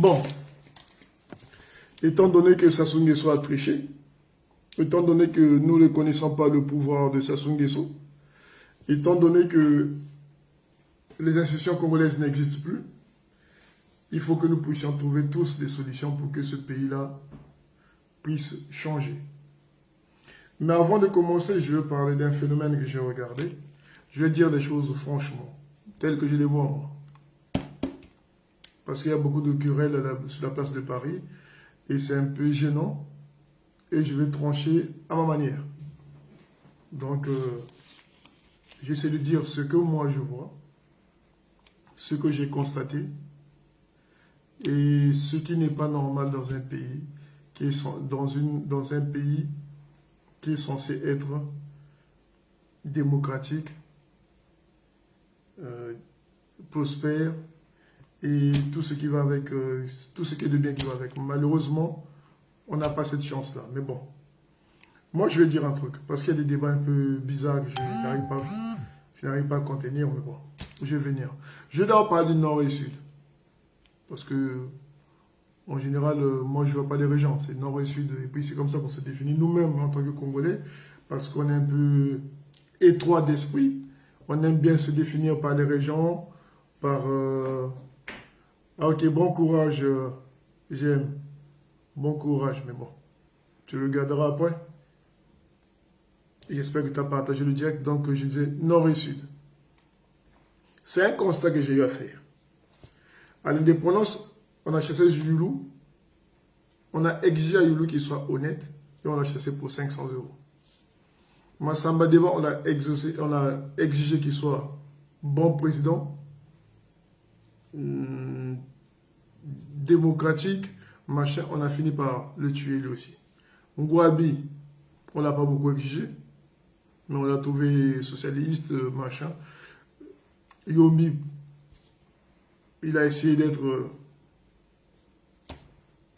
Bon, étant donné que Sassou Nguesso a triché, étant donné que nous ne connaissons pas le pouvoir de Sassou Nguesso, étant donné que les institutions congolaises n'existent plus, il faut que nous puissions trouver tous des solutions pour que ce pays-là puisse changer. Mais avant de commencer, je veux parler d'un phénomène que j'ai regardé. Je vais dire les choses franchement, telles que je les vois moi. Parce qu'il y a beaucoup de querelles sur la place de Paris, et c'est un peu gênant, et je vais trancher à ma manière. Donc, j'essaie de dire ce que moi je vois, ce que j'ai constaté, et ce qui n'est pas normal dans un pays qui est dans un pays qui est censé être démocratique, prospère, et tout ce qui va avec, tout ce qui est de bien qui va avec. Malheureusement, on n'a pas cette chance-là. Mais bon, moi je vais dire un truc, parce qu'il y a des débats un peu bizarres que je n'arrive pas à contenir, mais bon, je vais venir. Je vais d'abord parler du Nord et du Sud. Parce que, en général, moi je ne vois pas les régions, c'est Nord et Sud, et puis c'est comme ça qu'on se définit nous-mêmes en tant que Congolais, parce qu'on est un peu étroit d'esprit, on aime bien se définir par les régions, par... Ah ok, bon courage, j'aime, bon courage, mais bon, tu le regarderas après. J'espère que tu as partagé le direct, donc je disais Nord et Sud. C'est un constat que j'ai eu à faire. À l'indépendance, on a chassé Youlou, on a exigé à Youlou qu'il soit honnête, et on l'a chassé pour 500 €. Massamba Deba, on a exigé qu'il soit bon président, démocratique, machin, on a fini par le tuer lui aussi. Ngouabi, on l'a pas beaucoup exigé, mais on l'a trouvé socialiste, machin. Yomi, il a essayé d'être...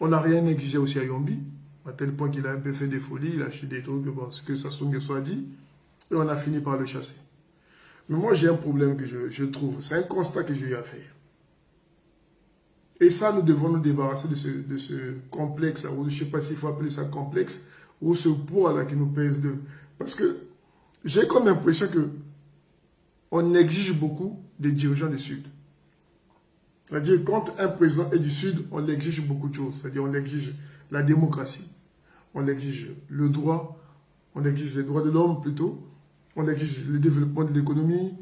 on n'a rien exigé aussi à Yombi, à tel point qu'il a un peu fait des folies, il a acheté des trucs, bon, ce que Sassou Nguesso a dit, et on a fini par le chasser. Mais moi, j'ai un problème que je trouve, c'est un constat que j'ai eu à faire. Et ça, nous devons nous débarrasser de ce complexe, ou je ne sais pas s'il faut appeler ça complexe, ou ce poids-là qui nous pèse. Parce que j'ai comme l'impression que on exige beaucoup des dirigeants du Sud. C'est-à-dire, quand un président est du Sud, on exige beaucoup de choses. C'est-à-dire, on exige la démocratie, on exige le droit, on exige les droits de l'homme plutôt, on exige le développement de l'économie,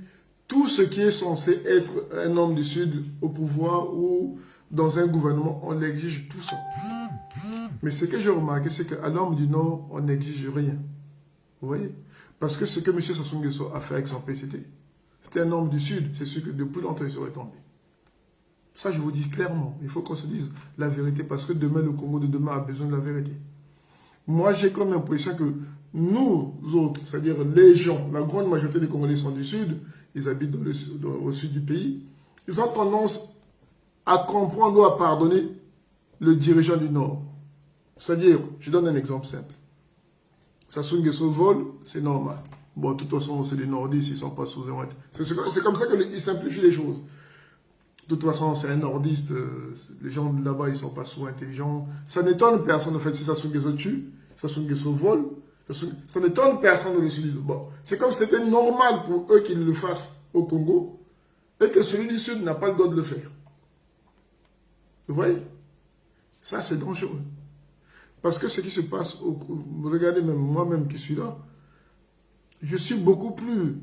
tout ce qui est censé être un homme du Sud au pouvoir ou dans un gouvernement, on exige tout ça. Mais ce que j'ai remarqué, c'est qu'à l'homme du Nord, on n'exige rien. Vous voyez? Parce que ce que M. Sassou Nguesso a fait avec son PCT, c'était un homme du Sud, c'est sûr que depuis longtemps il serait tombé. Ça, je vous dis clairement, il faut qu'on se dise la vérité, parce que demain, le Congo de demain a besoin de la vérité. Moi, j'ai comme l'impression que nous autres, c'est-à-dire les gens, la grande majorité des Congolais sont du Sud, ils habitent au sud du pays, ils ont tendance à comprendre ou à pardonner le dirigeant du Nord. C'est-à-dire, je donne un exemple simple. Sassou Nguesso vole, c'est normal. Bon, de toute façon, c'est des nordistes, ils ne sont pas sous-émois. C'est comme ça qu'ils simplifient les choses. De toute façon, c'est un nordiste, les gens là-bas, ils ne sont pas sous-intelligents. Ça n'étonne personne, en fait, si Sassou Nguesso tue, Sassou Nguesso vole, ça n'étonne personne de le Sud. Bon, c'est comme si c'était normal pour eux qu'ils le fassent au Congo, et que celui du Sud n'a pas le droit de le faire. Vous voyez? Ça, c'est dangereux. Parce que ce qui se passe, regardez même moi-même qui suis là, je suis beaucoup plus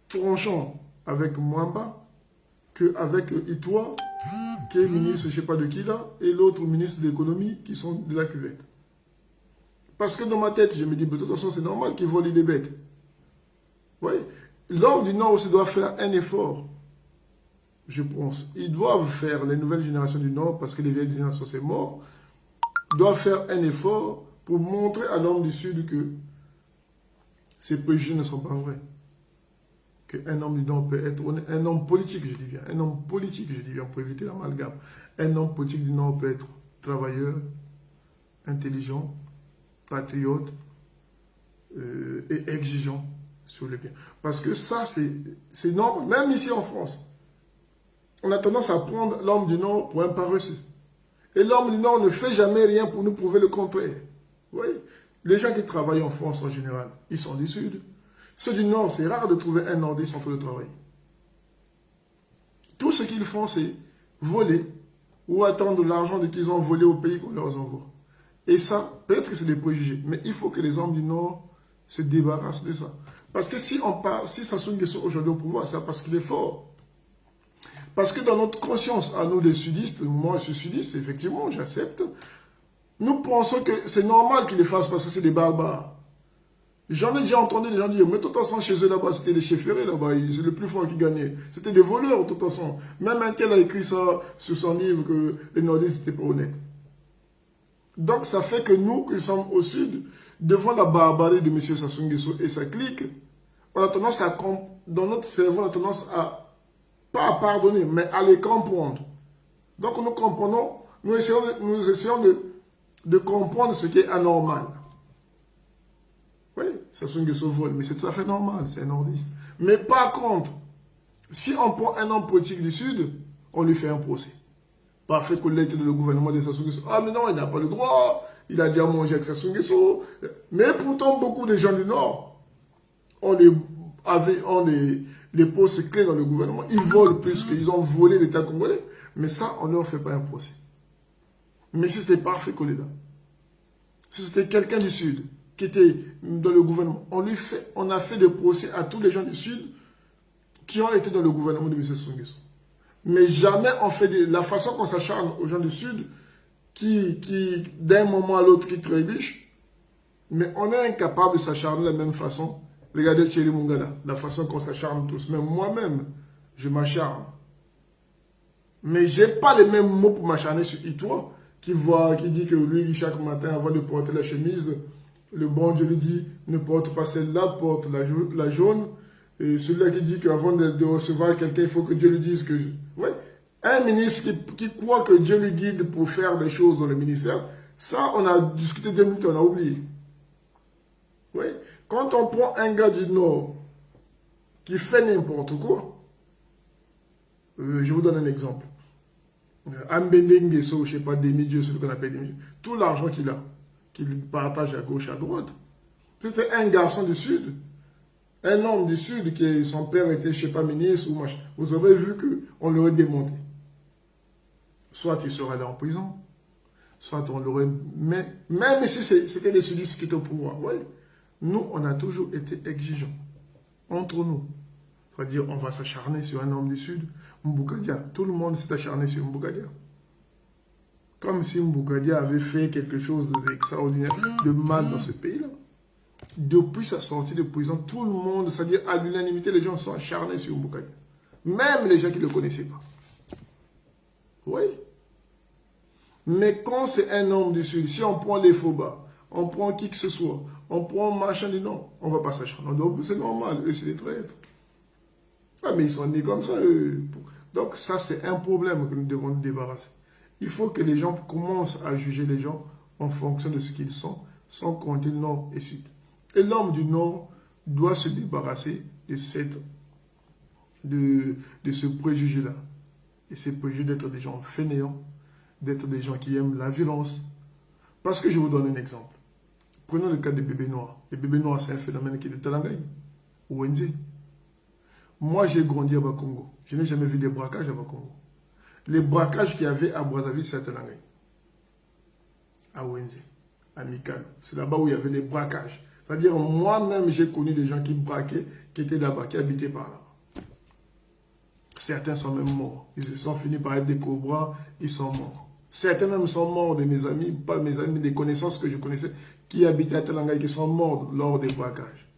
tranchant avec Mwamba qu'avec Itoa, qui est ministre, je ne sais pas de qui là, et l'autre ministre de l'économie qui sont de la cuvette. Parce que dans ma tête, je me dis, de toute façon, c'est normal qu'ils volent des bêtes. Vous voyez? L'homme du Nord aussi doit faire un effort, je pense. Ils doivent faire, les nouvelles générations du Nord, parce que les vieilles générations, c'est mort, doivent faire un effort pour montrer à l'homme du Sud que ces préjugés ne sont pas vrais. Qu'un homme du Nord peut être un homme politique, je dis bien, un homme politique, je dis bien, pour éviter l'amalgame. Un homme politique du Nord peut être travailleur, intelligent, patriote et exigeant sur le bien. Parce que ça, c'est normal, même ici en France. on a tendance à prendre l'homme du Nord pour un paresseux. Et l'homme du Nord ne fait jamais rien pour nous prouver le contraire. Vous voyez? Les gens qui travaillent en France en général, ils sont du Sud. Ceux du Nord, c'est rare de trouver un Nordiste en train de travailler. Tout ce qu'ils font, c'est voler ou attendre l'argent qu'ils ont volé au pays qu'on leur envoie. Et ça, peut-être que c'est des préjugés, mais il faut que les hommes du Nord se débarrassent de ça. Parce que si on parle, si Sassou Nguesso aujourd'hui au pouvoir, c'est parce qu'il est fort. Parce que dans notre conscience, à nous les sudistes, moi je suis sudiste, effectivement, j'accepte, nous pensons que c'est normal qu'ils les fassent parce que c'est des barbares. J'en ai déjà entendu des gens dire, mais de toute façon, chez eux là-bas, c'était les chefférés là-bas, c'est le plus fort qui gagnait. C'était des voleurs, de toute façon. Même un tel a écrit ça sur son livre que les Nordistes n'étaient pas honnêtes. Donc ça fait que nous, qui sommes au Sud, devant la barbarie de M. Sassou Nguesso et sa clique, on a tendance à, dans notre cerveau, on a tendance à, pas à pardonner, mais à les comprendre. Donc nous comprenons, nous essayons de comprendre ce qui est anormal. Oui, Sassou Nguesso vole, mais c'est tout à fait normal, c'est un nordiste. Mais par contre, si on prend un homme politique du Sud, on lui fait un procès. Parfait collègue de le gouvernement de Sassou Nguesso. Ah mais non, il n'a pas le droit, il a déjà mangé avec Sassou Nguesso. Mais pourtant, beaucoup de gens du Nord, on les pose clés dans le gouvernement. Ils volent plus qu'ils ont volé l'État congolais. Mais ça, on ne leur fait pas un procès. Mais si c'était Parfait Kolela, si c'était quelqu'un du Sud, qui était dans le gouvernement, on a fait des procès à tous les gens du Sud qui ont été dans le gouvernement de M. Sassou Nguesso. Mais jamais on fait la façon qu'on s'acharne aux gens du Sud, qui d'un moment à l'autre, qui trébuchent, mais on est incapable de s'acharner de la même façon. Regardez Thierry Mungala, la façon qu'on s'acharne tous. Même moi-même, je m'acharne. Mais je n'ai pas les mêmes mots pour m'acharner sur Itoa, qui dit que lui, chaque matin, avant de porter la chemise, le bon Dieu lui dit, ne porte pas celle-là, porte la jaune. Et celui-là qui dit qu'avant de recevoir quelqu'un, il faut que Dieu lui dise que... Ouais. Un ministre qui croit que Dieu lui guide pour faire des choses dans le ministère, ça, on a discuté 2 minutes, on a oublié. Oui. Quand on prend un gars du Nord qui fait n'importe quoi, je vous donne un exemple. Ambende Nguesso, je ne sais pas, demi-dieu, celui qu'on appelle demi-dieu, tout l'argent qu'il a, qu'il partage à gauche, à droite, c'était un garçon du Sud. Un homme du Sud, qui son père était, je ne sais pas, ministre ou machin. Vous aurez vu qu'on l'aurait démonté. Soit il serait allé en prison, soit on l'aurait... Même si c'était les sudistes qui étaient au pouvoir, ouais, nous, on a toujours été exigeants. Entre nous. C'est-à-dire, on va s'acharner sur un homme du Sud. Mboukadia, tout le monde s'est acharné sur Mboukadia. Comme si Mboukadia avait fait quelque chose d'extraordinaire, de mal dans ce pays-là. Depuis sa sortie de prison, tout le monde, c'est-à-dire à l'unanimité, les gens sont acharnés sur Mboukadia. Même les gens qui ne le connaissaient pas. Oui. Mais quand c'est un homme du Sud, si on prend les Foba, on prend qui que ce soit, on prend machin du Nord, on ne va pas s'acharner. Donc c'est normal, eux c'est des traîtres. Ah mais ils sont nés comme ça, eux. Donc ça c'est un problème que nous devons nous débarrasser. Il faut que les gens commencent à juger les gens en fonction de ce qu'ils sont, sans compter Nord et Sud. Et l'homme du Nord doit se débarrasser de ce préjugé-là. Et ce préjugé d'être des gens fainéants, d'être des gens qui aiment la violence. Parce que je vous donne un exemple. Prenons le cas des bébés noirs. Les bébés noirs, c'est un phénomène qui est de Talangaï, ou Wenze. Moi, j'ai grandi à Bakongo. Je n'ai jamais vu des braquages à Bakongo. Les braquages qu'il y avait à Brazzaville, c'est à Talangaï, à Wenze, à Mikalo. C'est là-bas où il y avait les braquages. C'est-à-dire, moi-même, j'ai connu des gens qui braquaient, qui étaient là-bas, qui habitaient par là. Certains sont même morts. Ils sont finis par être des cobras, ils sont morts. Certains même sont morts de mes amis, pas mes amis, mais des connaissances que je connaissais, qui habitaient à Talangaï, qui sont morts lors des braquages.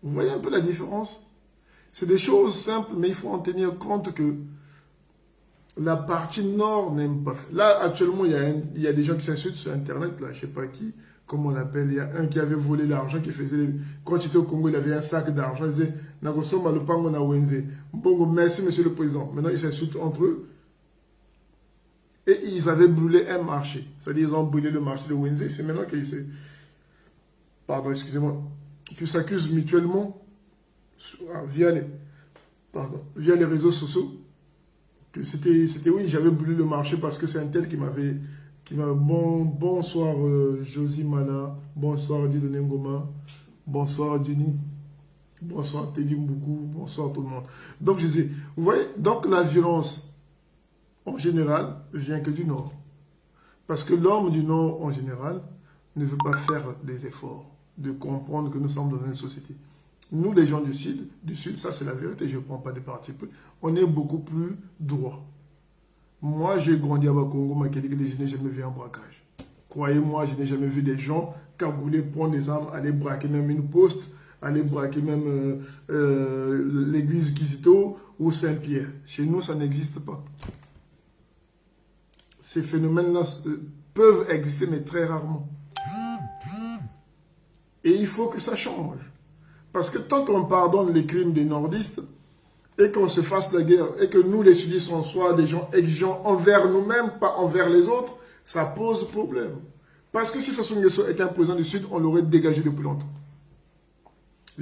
Vous voyez un peu la différence? C'est des choses simples, mais il faut en tenir compte que la partie nord n'aime pas. Là, actuellement, il y a des gens qui s'insultent sur Internet, là, je ne sais pas qui, comment on l'appelle. Il y a un qui avait volé l'argent, qui faisait. Quand il était au Congo, il avait un sac d'argent. Il disait Nagosoma le pango na Wenze. Bongo, merci, monsieur le président. Maintenant, ils s'insultent entre eux. Et ils avaient brûlé un marché. C'est-à-dire, ils ont brûlé le marché de Wenze. C'est maintenant qu'ils se. Pardon, excusez-moi. Qu'ils s'accusent mutuellement via les réseaux sociaux. Oui, j'avais brûlé le marché parce que c'est un tel qui m'avait, bonsoir Josie Mana, bonsoir Dieudonné Ngoma, bonsoir Jenny, bonsoir Teddy Mboukou, bonsoir tout le monde. Donc je disais, vous voyez, donc la violence en général vient que du Nord. Parce que l'homme du Nord en général ne veut pas faire des efforts de comprendre que nous sommes dans une société. Nous, les gens du Sud, ça c'est la vérité, je ne prends pas de parti pris, on est beaucoup plus droit. Moi, j'ai grandi à Bakongo, Makédé, je n'ai jamais vu un braquage. Croyez-moi, je n'ai jamais vu des gens cagoulés prendre des armes, aller braquer même une poste, aller braquer même l'église Kizito ou Saint-Pierre. Chez nous, ça n'existe pas. Ces phénomènes-là peuvent exister, mais très rarement. Et il faut que ça change. Parce que tant qu'on pardonne les crimes des nordistes, et qu'on se fasse la guerre, et que nous, les sudistes, on soit des gens exigeants envers nous-mêmes, pas envers les autres, ça pose problème. Parce que si Sassou Nguesso était un président du Sud, on l'aurait dégagé depuis longtemps.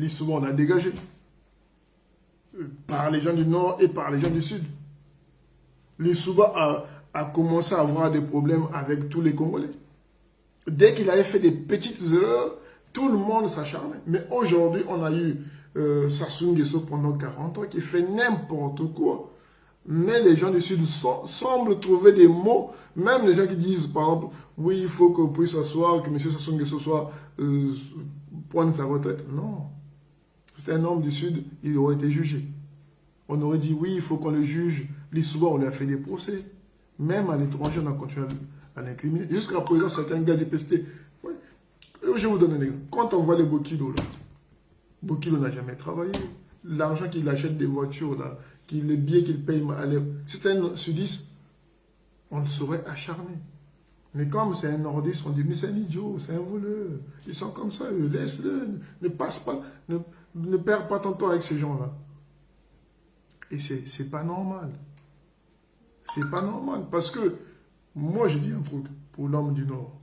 Souvent, on a dégagé. Par les gens du Nord et par les gens du Sud. Lissouba a commencé à avoir des problèmes avec tous les Congolais. Dès qu'il avait fait des petites erreurs, tout le monde s'acharnait. Mais aujourd'hui, on a eu Sassou Nguesso pendant 40 ans qui fait n'importe quoi. Mais les gens du Sud semblent trouver des mots, même les gens qui disent, par exemple, oui, il faut qu'on puisse s'asseoir, que M. Sassou Nguesso soit prendre sa retraite. Non. C'était un homme du Sud, il aurait été jugé. On aurait dit, oui, il faut qu'on le juge. Souvent, on lui a fait des procès. Même à l'étranger, on a continué à l'incriminer. Jusqu'à présent, c'est un gars du PST. Ouais. Je vais vous donner un exemple. Quand on voit les Bokilo, là, Bokilo n'a jamais travaillé. L'argent qu'il achète des voitures, là, les billets qu'il paye, c'est un sudiste, on le saurait acharné. Mais comme c'est un nordiste, on dit, mais c'est un idiot, c'est un voleur. Ils sont comme ça, laisse-le, ne passe pas, ne perds pas ton temps avec ces gens-là. Et c'est pas normal. C'est pas normal. Parce que, moi je dis un truc, pour l'homme du Nord.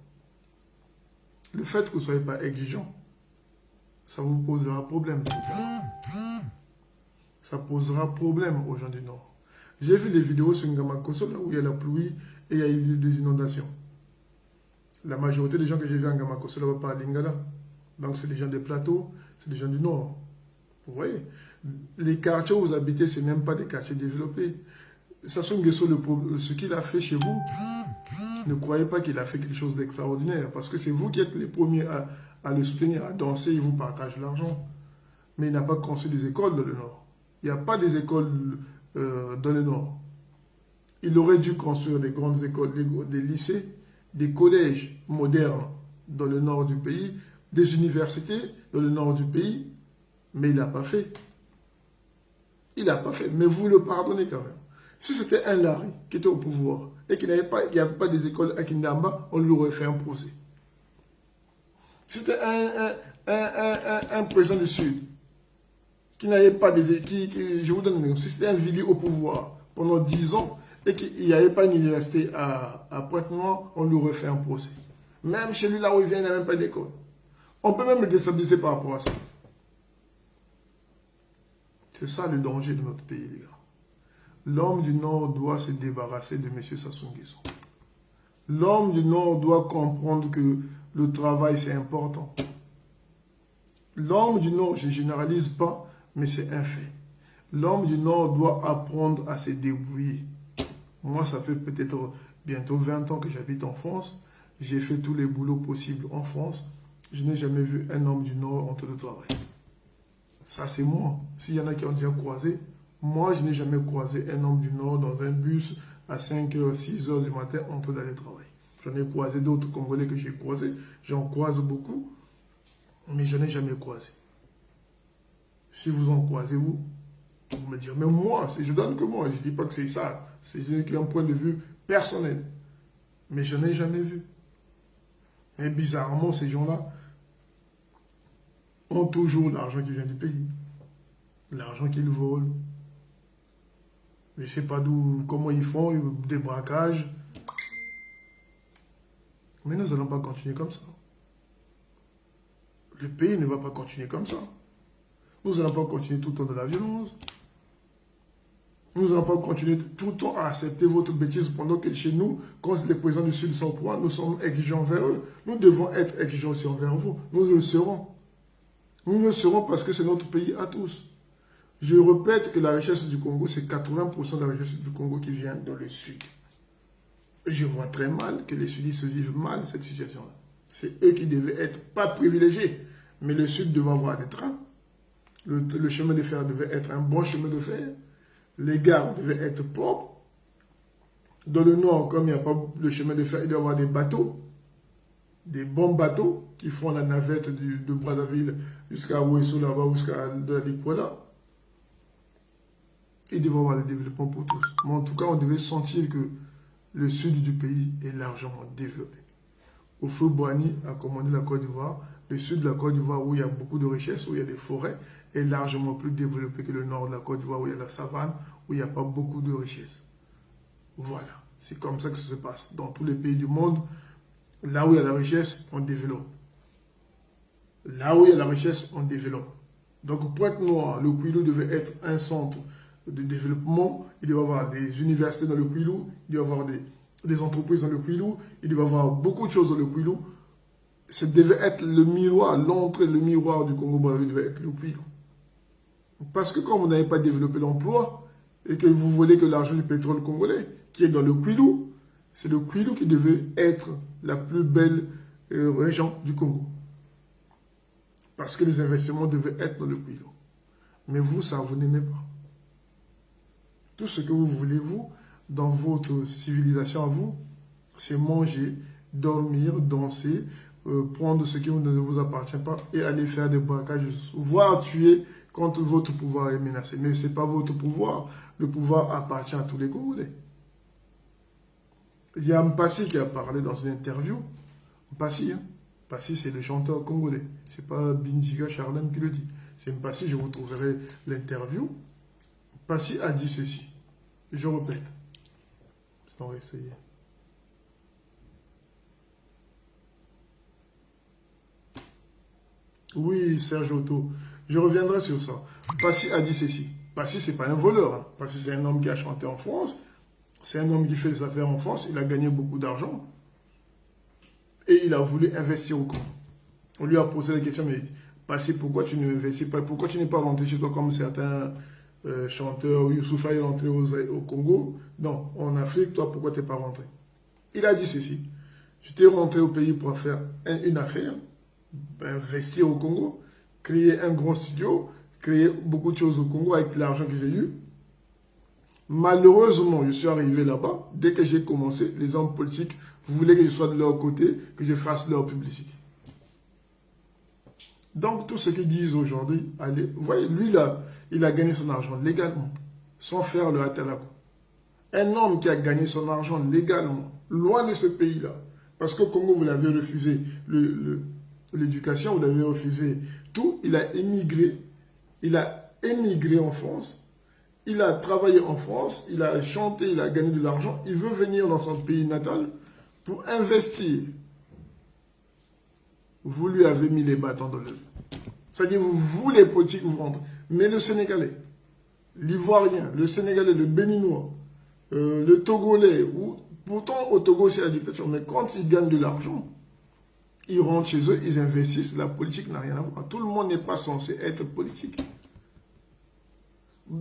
Le fait que vous ne soyez pas exigeant, ça vous posera problème. Ça posera problème aux gens du Nord. J'ai vu des vidéos sur Ngamakoso, là où il y a la pluie et il y a eu des inondations. La majorité des gens que j'ai vus en Ngamakoso, là-bas par Lingala. Donc c'est des gens des plateaux, c'est des gens du Nord. Vous voyez, les quartiers où vous habitez, ce n'est même pas des quartiers développés. Sassou Nguesso, ce qu'il a fait chez vous, ne croyez pas qu'il a fait quelque chose d'extraordinaire. Parce que c'est vous qui êtes les premiers à le soutenir, à danser, il vous partage l'argent. Mais il n'a pas construit des écoles dans le Nord. Il n'y a pas des écoles dans le Nord. Il aurait dû construire des grandes écoles, des lycées, des collèges modernes dans le nord du pays, des universités dans le nord du pays, mais il n'a pas fait. Il n'a pas fait, mais vous le pardonnez quand même. Si c'était un Larry qui était au pouvoir et qu'il n'y avait pas des écoles à Kindamba, on lui aurait fait un procès. Si c'était un président du Sud qui n'avait pas des équipes, je vous donne un exemple, si c'était un Vili au pouvoir pendant 10 ans et qu'il n'y avait pas une université à Pointe-Noire, on lui aurait fait un procès. Même chez lui, là où il vient, il n'a même pas d'école. On peut même le déstabiliser par rapport à ça. C'est ça le danger de notre pays, les gars. L'homme du Nord doit se débarrasser de M. Sassou Nguesso. L'homme du Nord doit comprendre que le travail, c'est important. L'homme du Nord, je ne généralise pas, mais c'est un fait. L'homme du Nord doit apprendre à se débrouiller. Moi, ça fait peut-être bientôt 20 ans que j'habite en France. J'ai fait tous les boulots possibles en France. Je n'ai jamais vu un homme du Nord en train de travailler. Ça, c'est moi. S'il y en a qui ont déjà croisé, moi, je n'ai jamais croisé un homme du Nord dans un bus à 5h, 6h du matin en train d'aller travailler. J'en ai croisé d'autres Congolais que j'ai croisés. J'en croise beaucoup, mais je n'ai jamais croisé. Si vous en croisez, vous me direz, mais moi, je donne que moi. Je ne dis pas que c'est ça. C'est un point de vue personnel. Mais je n'ai jamais vu. Mais bizarrement, ces gens-là ont toujours l'argent qui vient du pays. L'argent qu'ils volent. Je ne sais pas comment ils font, des braquages. Mais nous n'allons pas continuer comme ça. Le pays ne va pas continuer comme ça. Nous n'allons pas continuer tout le temps de la violence. Nous n'allons pas continuer tout le temps à accepter votre bêtise pendant que chez nous, quand les présidents du Sud sont au pouvoir, nous sommes exigeants envers eux. Nous devons être exigeants aussi envers vous. Nous le serons. Nous le serons parce que c'est notre pays à tous. Je répète que la richesse du Congo, c'est 80% de la richesse du Congo qui vient dans le Sud. Je vois très mal que les Sudistes vivent mal cette situation-là. C'est eux qui devaient être pas privilégiés. Mais le Sud devait avoir des trains. Le chemin de fer devait être un bon chemin de fer. Les gares devaient être propres. Dans le Nord, comme il n'y a pas le chemin de fer, il doit y avoir des bateaux. Des bons bateaux qui font la navette de Brazzaville jusqu'à Ouessou là-bas, jusqu'à Likuala. Il devait y avoir le développement pour tous. Mais en tout cas, on devait sentir que le sud du pays est largement développé. Houphouët-Boigny a commandé la Côte d'Ivoire. Le sud de la Côte d'Ivoire, où il y a beaucoup de richesses, où il y a des forêts, est largement plus développé que le nord de la Côte d'Ivoire, où il y a la savane, où il n'y a pas beaucoup de richesses. Voilà. C'est comme ça que ça se passe. Dans tous les pays du monde, là où il y a la richesse, on développe. Là où il y a la richesse, on développe. Donc, Pointe-Noire, le Kwilu devait être un centre de développement. Il devait y avoir des universités dans le Kwilu, il devait y avoir des entreprises dans le Kwilu, il devait y avoir beaucoup de choses dans le Kwilu. Ça devait être le miroir, l'entrée, le miroir du Congo-Brazzaville devait être le Kwilu. Parce que quand vous n'avez pas développé l'emploi et que vous voulez que l'argent du pétrole congolais, qui est dans le Kwilu, c'est le Kwilu qui devait être la plus belle région du Congo. Parce que les investissements devaient être dans le Kwilu. Mais vous, ça, vous n'aimez pas. Tout ce que vous voulez, vous, dans votre civilisation à vous, c'est manger, dormir, danser, prendre ce qui ne vous appartient pas et aller faire des braquages, voire tuer quand votre pouvoir est menacé. Mais ce n'est pas votre pouvoir. Le pouvoir appartient à tous les Congolais. Il y a Mpassi qui a parlé dans une interview. Mpassi, hein? Mpassi, c'est le chanteur congolais. Ce n'est pas Binjiga Charlène qui le dit. C'est Mpassi, je vous trouverai l'interview. Mpassi a dit ceci. Je répète. On va essayer. Oui, Serge Otto. Je reviendrai sur ça. Mpassi a dit ceci. Mpassi, ce n'est pas un voleur. Hein. Mpassi, c'est un homme qui a chanté en France. C'est un homme qui fait des affaires en France. Il a gagné beaucoup d'argent. Et il a voulu investir au Congo. On lui a posé la question, mais Mpassi, pourquoi tu n'investis pas? Pourquoi tu n'es pas rentré chez toi comme certains chanteur Youssoufa est rentré au Congo? Non, en Afrique, toi, pourquoi tu n'es pas rentré? Il a dit ceci. J'étais rentré au pays pour faire une affaire, investir au Congo, créer un grand studio, créer beaucoup de choses au Congo avec l'argent que j'ai eu. Malheureusement, je suis arrivé là-bas. Dès que j'ai commencé, les hommes politiques voulaient que je sois de leur côté, que je fasse leur publicité. Donc, tout ce qu'ils disent aujourd'hui, allez, vous voyez, lui, là, il a gagné son argent légalement, sans faire le hatalako. Un homme qui a gagné son argent légalement, loin de ce pays-là, parce qu'au Congo, vous l'avez refusé l'éducation, vous l'avez refusé tout, il a émigré en France, il a travaillé en France, il a chanté, il a gagné de l'argent, il veut venir dans son pays natal pour investir. Vous lui avez mis les bâtons dans le jeu. C'est-à-dire, vous, les politiques, vous rentrez. Mais le Sénégalais, l'Ivoirien, le Sénégalais, le Béninois, le Togolais, pourtant au Togo c'est la dictature, mais quand ils gagnent de l'argent, ils rentrent chez eux, ils investissent, la politique n'a rien à voir. Tout le monde n'est pas censé être politique.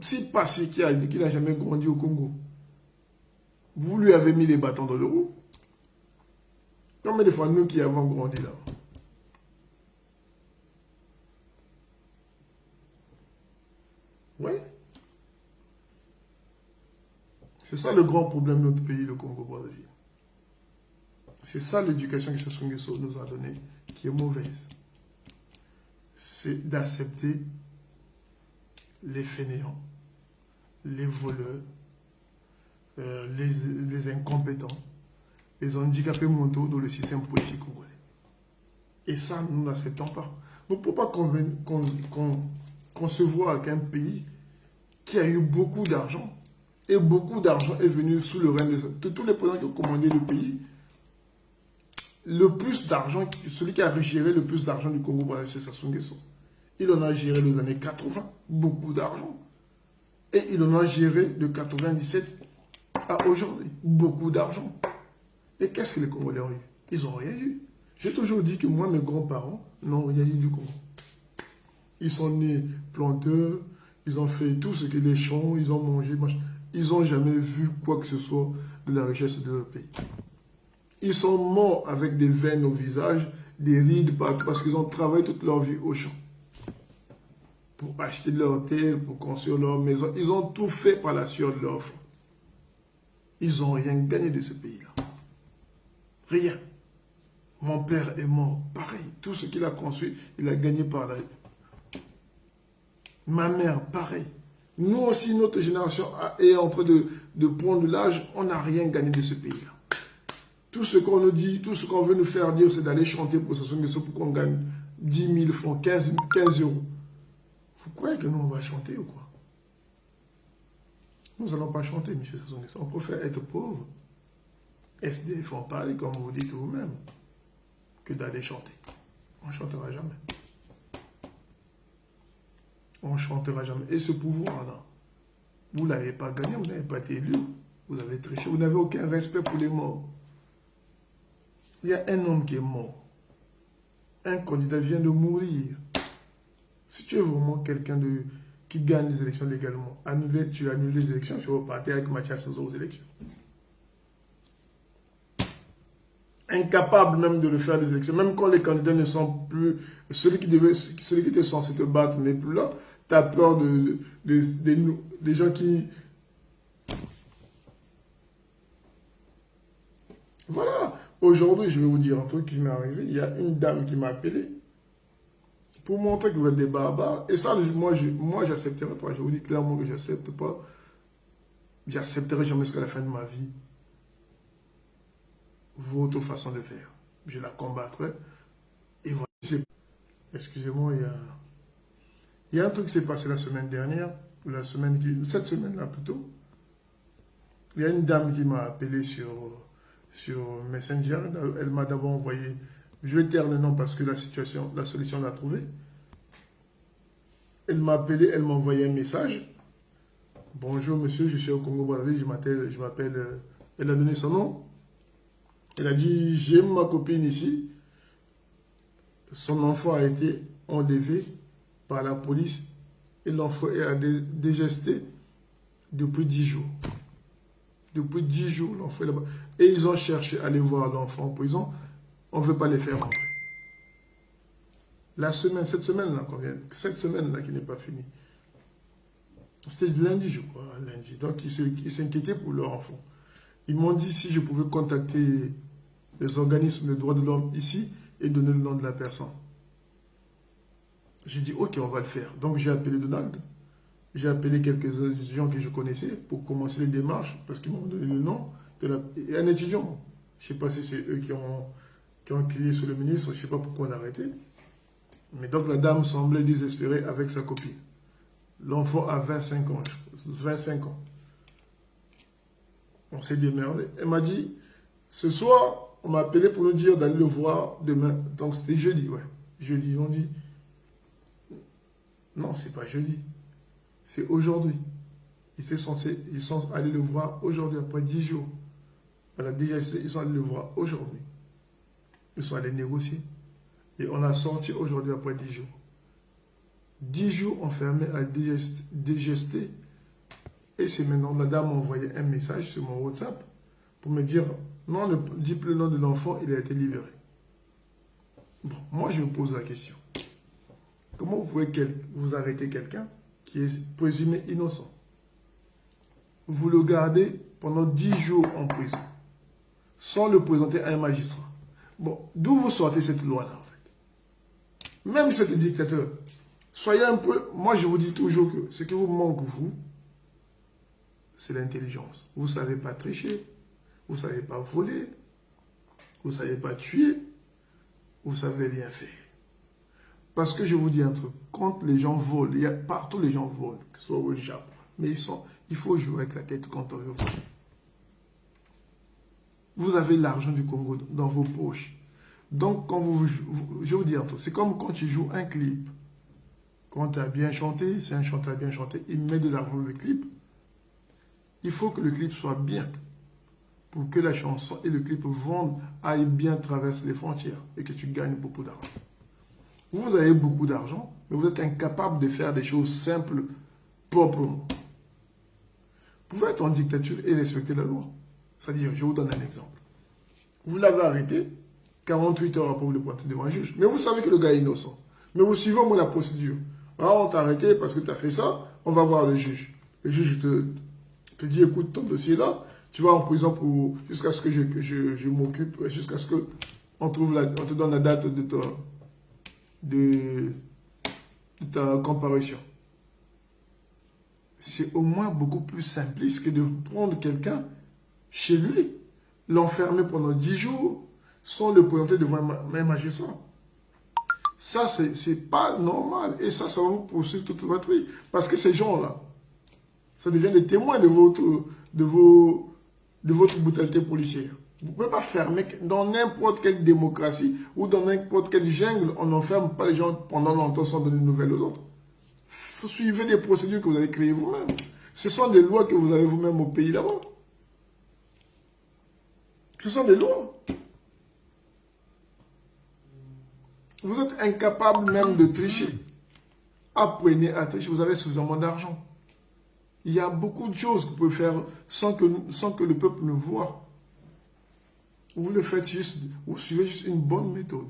Si Passy qui n'a jamais grandi au Congo, vous lui avez mis les bâtons dans le roue, combien de fois nous qui avons grandi là? Oui. C'est ça le grand problème de notre pays, le Congo-Brazzaville. C'est ça l'éducation que Sassou Nguesso nous a donnée, qui est mauvaise. C'est d'accepter les fainéants, les voleurs, les incompétents, les handicapés mentaux dans le système politique congolais. Et ça, nous n'acceptons pas. Nous ne pouvons pas concevoir qu'un pays qui a eu beaucoup d'argent, et beaucoup d'argent est venu sous le règne de tous les présidents qui ont commandé le pays, le plus d'argent, celui qui a géré le plus d'argent du Congo, c'est Sassou Nguesso. Il en a géré les années 80, beaucoup d'argent. Et il en a géré de 97 à aujourd'hui. Beaucoup d'argent. Et qu'est-ce que les Congolais ont eu? Ils n'ont rien eu. J'ai toujours dit que moi, mes grands-parents n'ont rien eu du Congo. Ils sont nés planteurs, ils ont fait tout ce que les champs, ils ont mangé, machin. Ils n'ont jamais vu quoi que ce soit de la richesse de leur pays. Ils sont morts avec des veines au visage, des rides partout, parce qu'ils ont travaillé toute leur vie au champ. Pour acheter de leur terre, pour construire leur maison. Ils ont tout fait par la sueur de leur front. Ils n'ont rien gagné de ce pays-là. Rien. Mon père est mort. Pareil. Tout ce qu'il a construit, il a gagné par là. Ma mère, pareil. Nous aussi, notre génération est en train de prendre l'âge. On n'a rien gagné de ce pays-là. Tout ce qu'on nous dit, tout ce qu'on veut nous faire dire, c'est d'aller chanter pour Sassou Nguesso pour qu'on gagne 10 000 francs, 15 euros. Vous croyez que nous, on va chanter ou quoi? Nous n'allons pas chanter, M. Sassou Nguesso. On préfère être pauvre, SDF en parler, comme vous dites vous-même, que d'aller chanter. On ne chantera jamais. On ne chantera jamais. Et ce pouvoir-là, vous ne l'avez pas gagné, vous n'avez pas été élu, vous avez triché, vous n'avez aucun respect pour les morts. Il y a un homme qui est mort. Un candidat vient de mourir. Si tu es vraiment quelqu'un qui gagne les élections légalement, tu annules les élections, tu repartais avec Mathias Sozo aux élections. Incapable même de le faire des élections. Même quand les candidats ne sont plus... Celui qui était censé te battre n'est plus là. Tu as peur des gens qui... Voilà. Aujourd'hui, je vais vous dire un truc qui m'est arrivé. Il y a une dame qui m'a appelé pour montrer que vous êtes des barbares. Et ça, moi, j'accepterai pas. Je vous dis clairement que j'accepte pas. J'accepterai jamais jusqu'à la fin de ma vie votre façon de faire. Je la combattrai. Et voilà. Excusez-moi, il y a un truc qui s'est passé la semaine dernière, cette semaine-là plutôt. Il y a une dame qui m'a appelé sur Messenger. Elle m'a d'abord envoyé, je vais taire le nom parce que la solution l'a trouvée. Elle m'a appelé, elle m'a envoyé un message. Bonjour monsieur, je suis au Congo-Brazzaville, je m'appelle, elle a donné son nom. Elle a dit, j'ai ma copine ici. Son enfant a été enlevé par la police et l'enfant a dégesté depuis 10 jours. Depuis 10 jours, l'enfant est là-bas. Et ils ont cherché à aller voir l'enfant en prison. On ne veut pas les faire rentrer. Cette semaine-là qui n'est pas finie. C'était lundi, je crois, lundi. Donc, ils s'inquiétaient pour leur enfant. Ils m'ont dit si je pouvais contacter les organismes de droits de l'homme ici et donner le nom de la personne. J'ai dit, ok, on va le faire. Donc, j'ai appelé Donald. J'ai appelé quelques étudiants que je connaissais pour commencer les démarches parce qu'ils m'ont donné le nom et un étudiant. Je ne sais pas si c'est eux qui ont crié sur le ministre, je ne sais pas pourquoi on l'a arrêté. Mais donc la dame semblait désespérée avec sa copine. L'enfant a 25 ans. 25 ans. On s'est démerdé. Elle m'a dit, ce soir, on m'a appelé pour nous dire d'aller le voir demain. Donc c'était jeudi, ouais. Jeudi, ils ont dit, non, c'est pas jeudi. C'est aujourd'hui. Ils sont allés le voir aujourd'hui, après 10 jours. Ils sont allés le voir aujourd'hui. Ils sont allés négocier. Et on a sorti aujourd'hui après 10 jours. 10 jours enfermés à dégester. Et c'est maintenant, la dame m'a envoyé un message sur mon WhatsApp pour me dire, non, ne dis plus le nom de l'enfant, il a été libéré. Bon, moi je me pose la question. Comment vous pouvez vous arrêter quelqu'un qui est présumé innocent? Vous le gardez pendant 10 jours en prison, sans le présenter à un magistrat. Bon, d'où vous sortez cette loi-là, en fait? Même si c'est le dictateur, soyez un peu... Moi, je vous dis toujours que ce qui vous manque, vous, c'est l'intelligence. Vous ne savez pas tricher, vous ne savez pas voler, vous ne savez pas tuer, vous ne savez rien faire. Parce que je vous dis un truc, quand les gens volent, partout les gens volent, que ce soit au Japon, mais il faut jouer avec la tête quand on veut voler. Vous avez l'argent du Congo dans vos poches. Donc, quand je vais vous dire un truc, c'est comme quand tu joues un clip. Quand tu as bien chanté, si un chanteur a bien chanté, il met de l'argent dans le clip. Il faut que le clip soit bien pour que la chanson et le clip vendent, aillent bien traverser les frontières et que tu gagnes beaucoup d'argent. Vous avez beaucoup d'argent, mais vous êtes incapable de faire des choses simples, proprement. Vous pouvez être en dictature et respecter la loi. C'est-à-dire, je vous donne un exemple. Vous l'avez arrêté, 48 heures après vous le pointez devant un juge. Mais vous savez que le gars est innocent. Mais vous suivez au moins la procédure. Ah, on t'a arrêté parce que tu as fait ça, on va voir le juge. Le juge te dit, écoute, ton dossier là, tu vas en prison jusqu'à ce que je m'occupe, jusqu'à ce que on te donne la date de ta comparution. C'est au moins beaucoup plus simpliste que de prendre quelqu'un chez lui, l'enfermer pendant 10 jours, sans le présenter devant un magistrat. Ça, c'est pas normal. Et ça va vous poursuivre toute votre vie. Parce que ces gens-là, ça devient des témoins de votre brutalité policière. Vous ne pouvez pas fermer dans n'importe quelle démocratie ou dans n'importe quelle jungle, on n'enferme pas les gens pendant longtemps sans donner de nouvelles aux autres. Suivez des procédures que vous avez créées vous-même. Ce sont des lois que vous avez vous-même au pays là-bas. Ce sont des lois. Vous êtes incapable même de tricher. Apprenez à tricher, vous avez suffisamment d'argent. Il y a beaucoup de choses que vous pouvez faire sans que le peuple ne voit. Vous le faites juste, vous suivez juste une bonne méthode.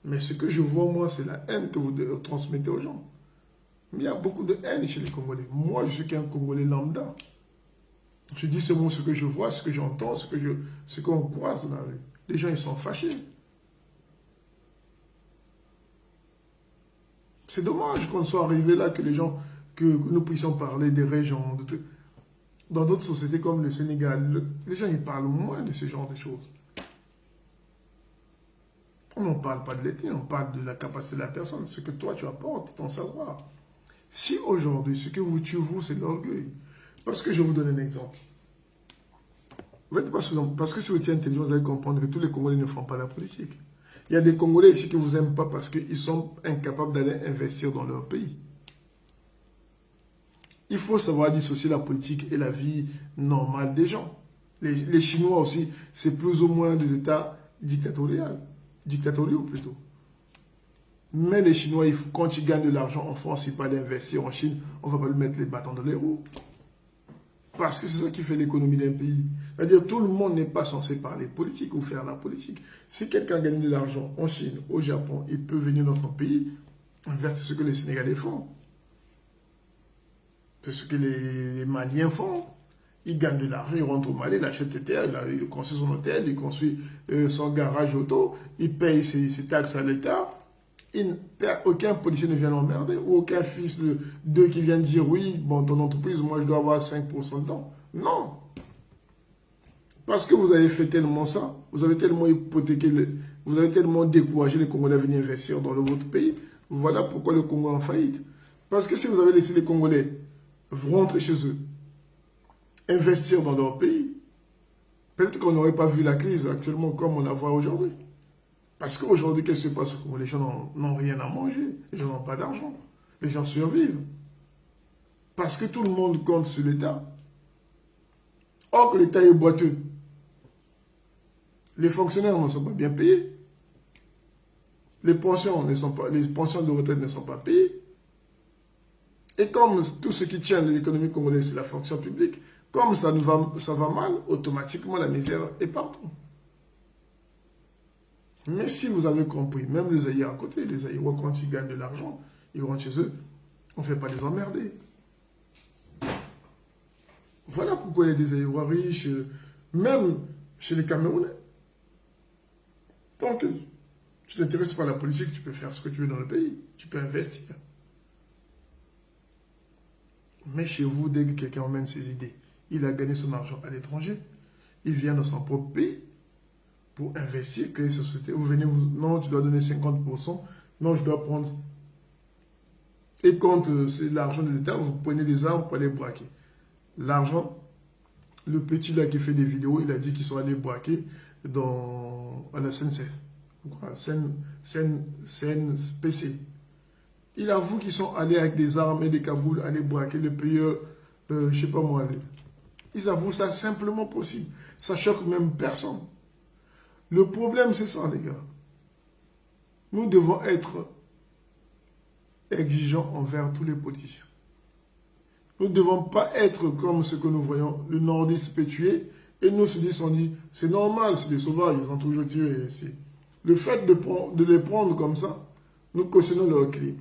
Mais ce que je vois, moi, c'est la haine que vous transmettez aux gens. Mais il y a beaucoup de haine chez les Congolais. Moi, je suis qu'un Congolais lambda. Je dis seulement ce que je vois, ce que j'entends, ce qu'on croise dans la rue. Les gens, ils sont fâchés. C'est dommage qu'on soit arrivé là, que les gens, que nous puissions parler des régions. Dans d'autres sociétés comme le Sénégal, les gens, ils parlent moins de ce genre de choses. On n'en parle pas de l'ethnie, on parle de la capacité de la personne, ce que toi, tu apportes, ton savoir. Si aujourd'hui, ce que vous tuez, vous, c'est l'orgueil. Parce que je vous donne un exemple. Vous n'êtes pas souvent, parce que si vous êtes intelligent, vous allez comprendre que tous les Congolais ne font pas la politique. Il y a des Congolais ici que vous n'aimez pas parce qu'ils sont incapables d'aller investir dans leur pays. Il faut savoir dissocier la politique et la vie normale des gens. Les Chinois aussi, c'est plus ou moins des États dictatoriaux plutôt. Mais les Chinois, quand ils gagnent de l'argent en France, ils parlent d'investir en Chine, on ne va pas lui mettre les bâtons dans les roues. Parce que c'est ça qui fait l'économie d'un pays. C'est-à-dire tout le monde n'est pas censé parler politique ou faire la politique. Si quelqu'un gagne de l'argent en Chine, au Japon, il peut venir dans notre pays, vers ce que les Sénégalais font. C'est ce que les Maliens font. Ils gagnent de l'argent, ils rentrent au Mali, ils achètent des terres, ils construisent son hôtel, ils construisent son garage auto, ils payent ses taxes à l'État. Aucun policier ne vient l'emmerder, ou aucun fils d'eux qui vient dire oui, bon, ton entreprise, moi je dois avoir 5% dedans. Non. Parce que vous avez fait tellement ça, vous avez tellement hypothéqué, vous avez tellement découragé les Congolais à venir investir dans votre pays. Voilà pourquoi le Congo est en faillite. Parce que si vous avez laissé les Congolais rentrer chez eux, investir dans leur pays, peut-être qu'on n'aurait pas vu la crise actuellement comme on la voit aujourd'hui. Parce qu'aujourd'hui, qu'est-ce qui se passe? Les gens n'ont rien à manger, les gens n'ont pas d'argent, les gens survivent. Parce que tout le monde compte sur l'État. Or que l'État est boiteux. Les fonctionnaires ne sont pas bien payés. Les pensions de retraite ne sont pas payées. Et comme tout ce qui tient de l'économie congolaise, c'est la fonction publique, comme ça va mal, automatiquement la misère est partout. Mais si vous avez compris, même les Aïrs à côté, les Aïrois, quand ils gagnent de l'argent, ils rentrent chez eux, on ne fait pas les emmerder. Voilà pourquoi il y a des Aïrois riches, même chez les Camerounais. Tant que tu t'intéresses pas à la politique, tu peux faire ce que tu veux dans le pays, tu peux investir. Mais chez vous, dès que quelqu'un emmène ses idées, il a gagné son argent à l'étranger, il vient dans son propre pays, pour investir, créer sa société. Vous venez, non, tu dois donner 50%, non, je dois prendre. Et quand c'est l'argent de l'État, vous prenez des armes pour aller braquer. L'argent, le petit là qui fait des vidéos, il a dit qu'ils sont allés braquer à la SNCF. CNPC. Il avoue qu'ils sont allés avec des armes et des kaboules aller braquer le pays, je sais pas moi. Ils avouent ça simplement possible. Ça choque même personne. Le problème, c'est ça, les gars. Nous devons être exigeants envers tous les politiciens. Nous ne devons pas être comme ce que nous voyons. Le nordiste peut tuer et nous se disons, c'est normal, c'est des sauvages, ils ont toujours tué. Le fait de les prendre comme ça, nous cautionnons leur crime.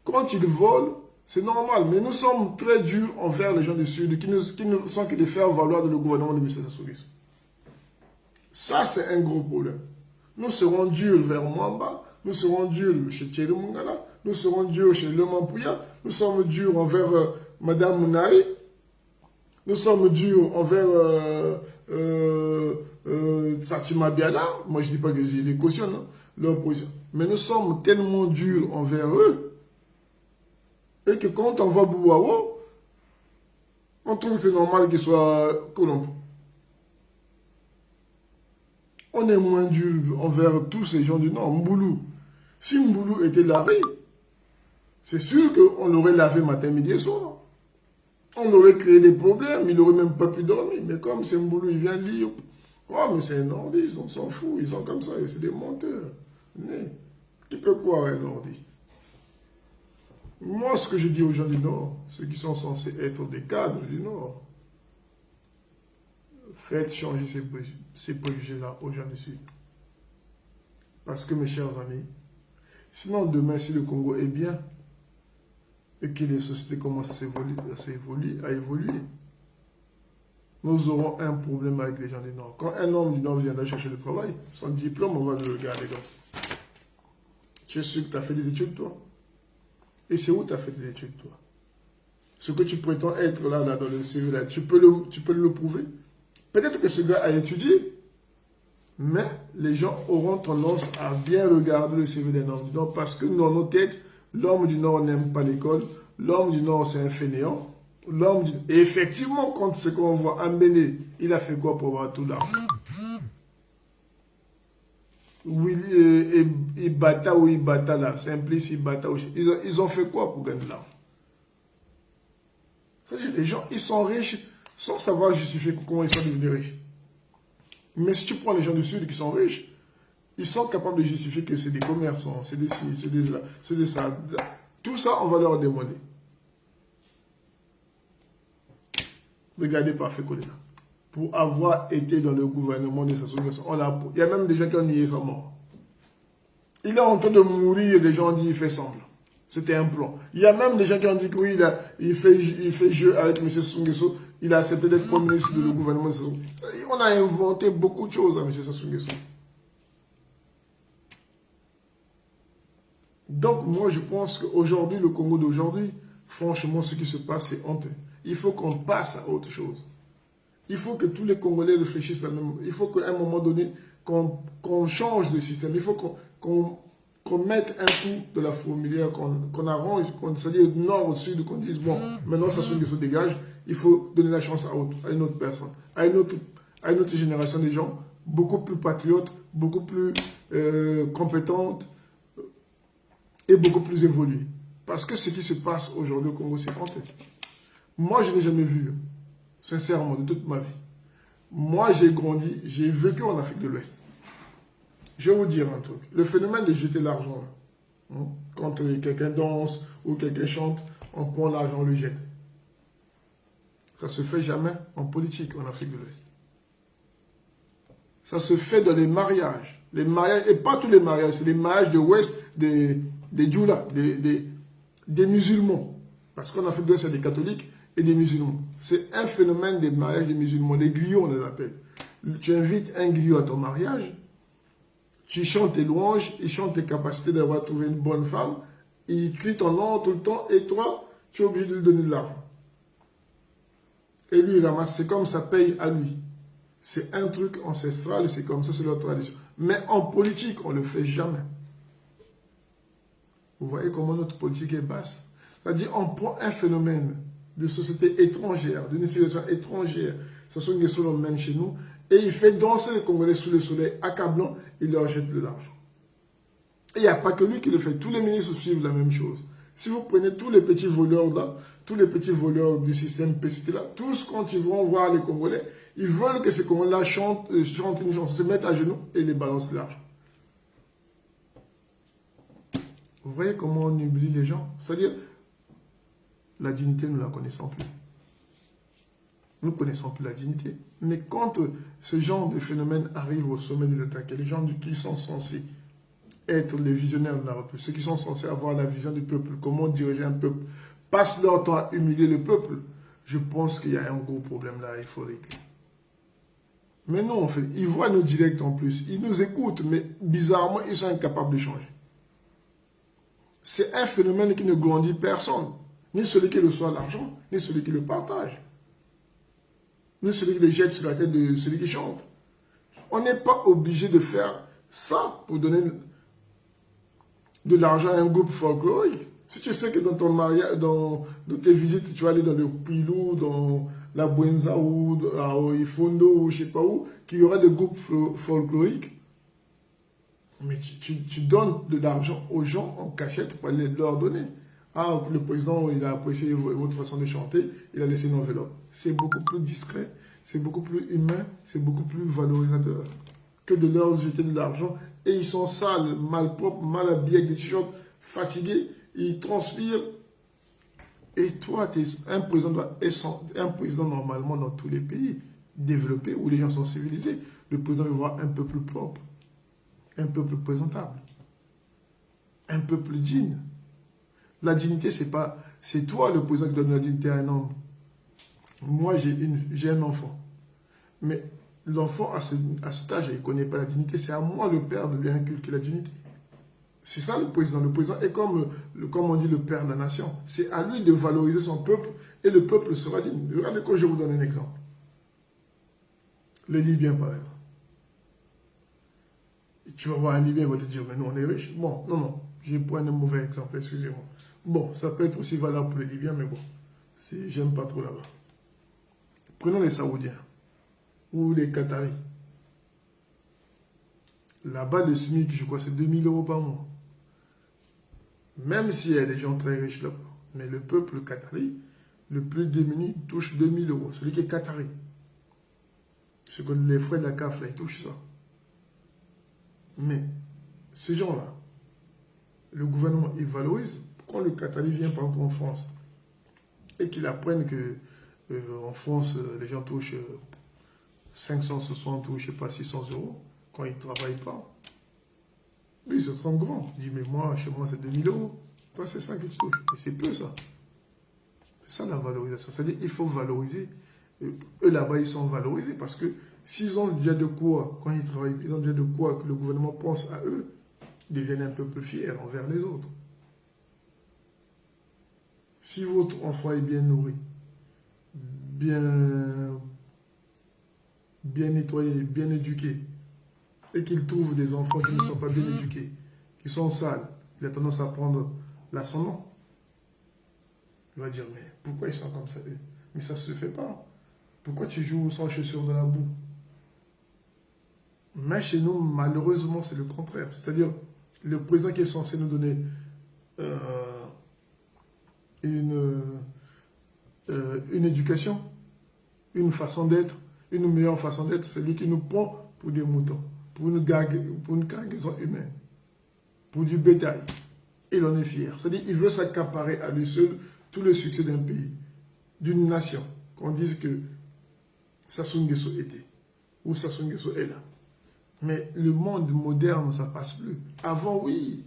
Quand ils volent, c'est normal, mais nous sommes très durs envers les gens du Sud qui ne sont que de faire valoir le gouvernement de M. Sassou Nguesso. Ça, c'est un gros problème. Nous serons durs vers Mwamba, nous serons durs chez Thierry Mungala, nous serons durs chez Le Mampouya, nous sommes durs envers Madame Mounari, nous sommes durs envers Satima Biala. Moi, je ne dis pas que je les cautionne, hein, leur position. Mais nous sommes tellement durs envers eux et que quand on voit Bouawo, on trouve que c'est normal qu'il soit Colombo. On est moins dur envers tous ces gens du Nord. Mboulou. Si Mboulou était lavé, c'est sûr qu'on l'aurait lavé matin, midi et soir. On aurait créé des problèmes, il n'aurait même pas pu dormir. Mais comme c'est Mboulou, il vient lire. Oh, mais c'est un nordiste, on s'en fout, ils sont comme ça, c'est des menteurs. Mais, qui peut croire un nordiste? Moi, ce que je dis aux gens du Nord, ceux qui sont censés être des cadres du Nord, faites changer ces préjugés-là aux gens du Sud. Parce que, mes chers amis, sinon demain, si le Congo est bien, et que les sociétés commencent à évoluer, nous aurons un problème avec les gens du Nord. Quand un homme du Nord viendra chercher le travail, son diplôme, on va le regarder comme ça. Tu es sûr que tu as fait des études, toi? Et c'est où tu as fait des études, toi? Ce que tu prétends être là dans le CV, là, tu peux le prouver? Peut-être que ce gars a étudié, mais les gens auront tendance à bien regarder le CV d'un homme du Nord parce que dans nos têtes, l'homme du Nord n'aime pas l'école, l'homme du Nord c'est un fainéant, et effectivement, quand ce qu'on voit Ambélé, il a fait quoi pour avoir tout l'argent? Ibata ou Ibata là, Simplice Ibata, ils ont fait quoi pour gagner de l'argent? Les gens, ils sont riches sans savoir justifier comment ils sont devenus riches. Mais si tu prends les gens du Sud qui sont riches, ils sont capables de justifier que c'est des commerçants, c'est des ci, c'est des là, c'est des ça. Tout ça, on va leur demander. Regardez Parfait Koléna. Pour avoir été dans le gouvernement de Sassou Nguesso, il y a même des gens qui ont nié sa mort. Il est en train de mourir et les gens ont dit qu'il fait semblant. C'était un plan. Il y a même des gens qui ont dit que oui, il fait jeu avec M. Sassou Nguesso. Il a accepté d'être Premier ministre du gouvernement de Sassou Nguesso. On a inventé beaucoup de choses à M. Sassou Nguesso. Donc moi je pense qu'aujourd'hui, le Congo d'aujourd'hui, franchement ce qui se passe c'est honteux. Il faut qu'on passe à autre chose. Il faut que tous les Congolais réfléchissent la même. Il faut qu'à un moment donné, qu'on change de système. Il faut qu'on mette un coup de la fourmilière, qu'on arrange, c'est-à-dire du nord au sud, qu'on dise, bon, maintenant ça se dégage, il faut donner la chance à une autre personne, à une autre génération de gens, beaucoup plus patriotes, beaucoup plus compétentes et beaucoup plus évoluées. Parce que ce qui se passe aujourd'hui au Congo, c'est honteux. Moi, je n'ai jamais vu, sincèrement, de toute ma vie. Moi, j'ai grandi, j'ai vécu en Afrique de l'Ouest. Je vais vous dire un truc. Le phénomène de jeter l'argent, quand quelqu'un danse ou quelqu'un chante, on prend l'argent, on le jette. Ça ne se fait jamais en politique en Afrique de l'Ouest. Ça se fait dans les mariages. Les mariages, et pas tous les mariages, c'est les mariages de l'Ouest, des djoulas, des musulmans. Parce qu'en Afrique de l'Ouest, il y a des catholiques et des musulmans. C'est un phénomène des mariages des musulmans. Les griots, on les appelle. Tu invites un griot à ton mariage, tu chantes tes louanges, il chante tes capacités d'avoir trouvé une bonne femme, il crie ton nom tout le temps, et toi, tu es obligé de lui donner de l'argent. Et lui, il ramasse, c'est comme ça paye à lui. C'est un truc ancestral, c'est comme ça, c'est leur tradition. Mais en politique, on ne le fait jamais. Vous voyez comment notre politique est basse? C'est-à-dire, on prend un phénomène de société étrangère, d'une civilisation étrangère, Sassou Nguesso l'emmène chez nous, et il fait danser les Congolais sous le soleil, accablant, il leur jette de l'argent. Et il n'y a pas que lui qui le fait, tous les ministres suivent la même chose. Si vous prenez tous les petits voleurs là, tous les petits voleurs du système PCT là, tous quand ils vont voir les Congolais, ils veulent que ces Congolais chantent une chanson, se mettent à genoux et les balancent l'argent. Vous voyez comment on oublie les gens? C'est-à-dire, la dignité, nous ne la connaissons plus. Nous ne connaissons plus la dignité. Mais quand ce genre de phénomène arrive au sommet de l'État, que les gens qui sont censés être les visionnaires de la République, ceux qui sont censés avoir la vision du peuple, comment diriger un peuple, passent leur temps à humilier le peuple, je pense qu'il y a un gros problème là, il faut régler. Mais non, en fait, ils voient nos directs en plus, ils nous écoutent, mais bizarrement, ils sont incapables de changer. C'est un phénomène qui ne grandit personne, ni celui qui reçoit l'argent, ni celui qui le partage, ni celui qui le jette sur la tête de celui qui chante. On n'est pas obligé de faire ça pour donner de l'argent à un groupe folklorique. Si tu sais que dans ton mariage, dans tes visites, tu vas aller dans le Pilou, dans la Buenza ou à Ifondo ou je ne sais pas où, qu'il y aura des groupes folkloriques, mais tu donnes de l'argent aux gens en cachette pour aller leur donner. Ah, le président, il a apprécié votre façon de chanter, il a laissé une enveloppe. C'est beaucoup plus discret, c'est beaucoup plus humain, c'est beaucoup plus valorisateur que de leur jeter de l'argent. Et ils sont sales, mal propres, mal habillés, avec des t-shirts, fatigués, ils transpirent. Et toi, un président normalement dans tous les pays développés où les gens sont civilisés, le président veut voir un peuple propre, un peuple présentable, un peuple digne. La dignité, c'est toi le président qui donne la dignité à un homme. Moi, j'ai un enfant. Mais l'enfant, à cet âge, il ne connaît pas la dignité. C'est à moi, le père, de lui inculquer la dignité. C'est ça le président. Le président est comme on dit, le père de la nation. C'est à lui de valoriser son peuple et le peuple sera digne. Regardez quand je vous donne un exemple. Les Libyens, par exemple. Tu vas voir un Libyen, il va te dire, mais nous, on est riches. Bon, non, je prends un mauvais exemple, excusez-moi. Bon, ça peut être aussi valable pour les Libyens, mais bon, j'aime pas trop là-bas. Prenons les Saoudiens ou les Qataris. Là-bas, le SMIC, je crois, c'est 2000 € par mois. Même s'il y a des gens très riches là-bas. Mais le peuple qatari, le plus démuni, touche 2000 €. Celui qui est Qatari. Ce que les frais de la CAF, là, ils touchent ça. Mais ces gens-là, le gouvernement, il valorise. Quand le Qatari vient, par exemple, en France, et qu'il apprenne que en France, les gens touchent 560 ou je ne sais pas 600 € quand ils ne travaillent pas. Lui, il se sent grand. Il dit, mais moi, chez moi, c'est 2000 €. Toi, c'est ça que tu touches. Mais c'est peu ça. C'est ça la valorisation. C'est-à-dire qu'il faut valoriser. Eux, là-bas, ils sont valorisés parce que s'ils ont déjà de quoi, quand ils travaillent, ils ont déjà de quoi que le gouvernement pense à eux, ils deviennent un peu plus fiers envers les autres. Si votre enfant est bien nourri, bien nettoyé, bien éduqué, et qu'il trouve des enfants qui ne sont pas bien éduqués, qui sont sales, il a tendance à prendre l'ascendant. Il va dire, mais pourquoi ils sont comme ça? Mais ça ne se fait pas. Pourquoi tu joues sans chaussures dans la boue? Mais chez nous, malheureusement, c'est le contraire. C'est-à-dire, le président qui est censé nous donner une éducation, une façon d'être, une meilleure façon d'être, c'est lui qui nous prend pour des moutons, pour une cargaison humaine, pour du bétail. Il en est fier. C'est-à-dire qu'il veut s'accaparer à lui seul tout le succès d'un pays, d'une nation. Qu'on dise que Sassou Nguesso était, ou Sassou Nguesso est là. Mais le monde moderne, ça passe plus. Avant, oui.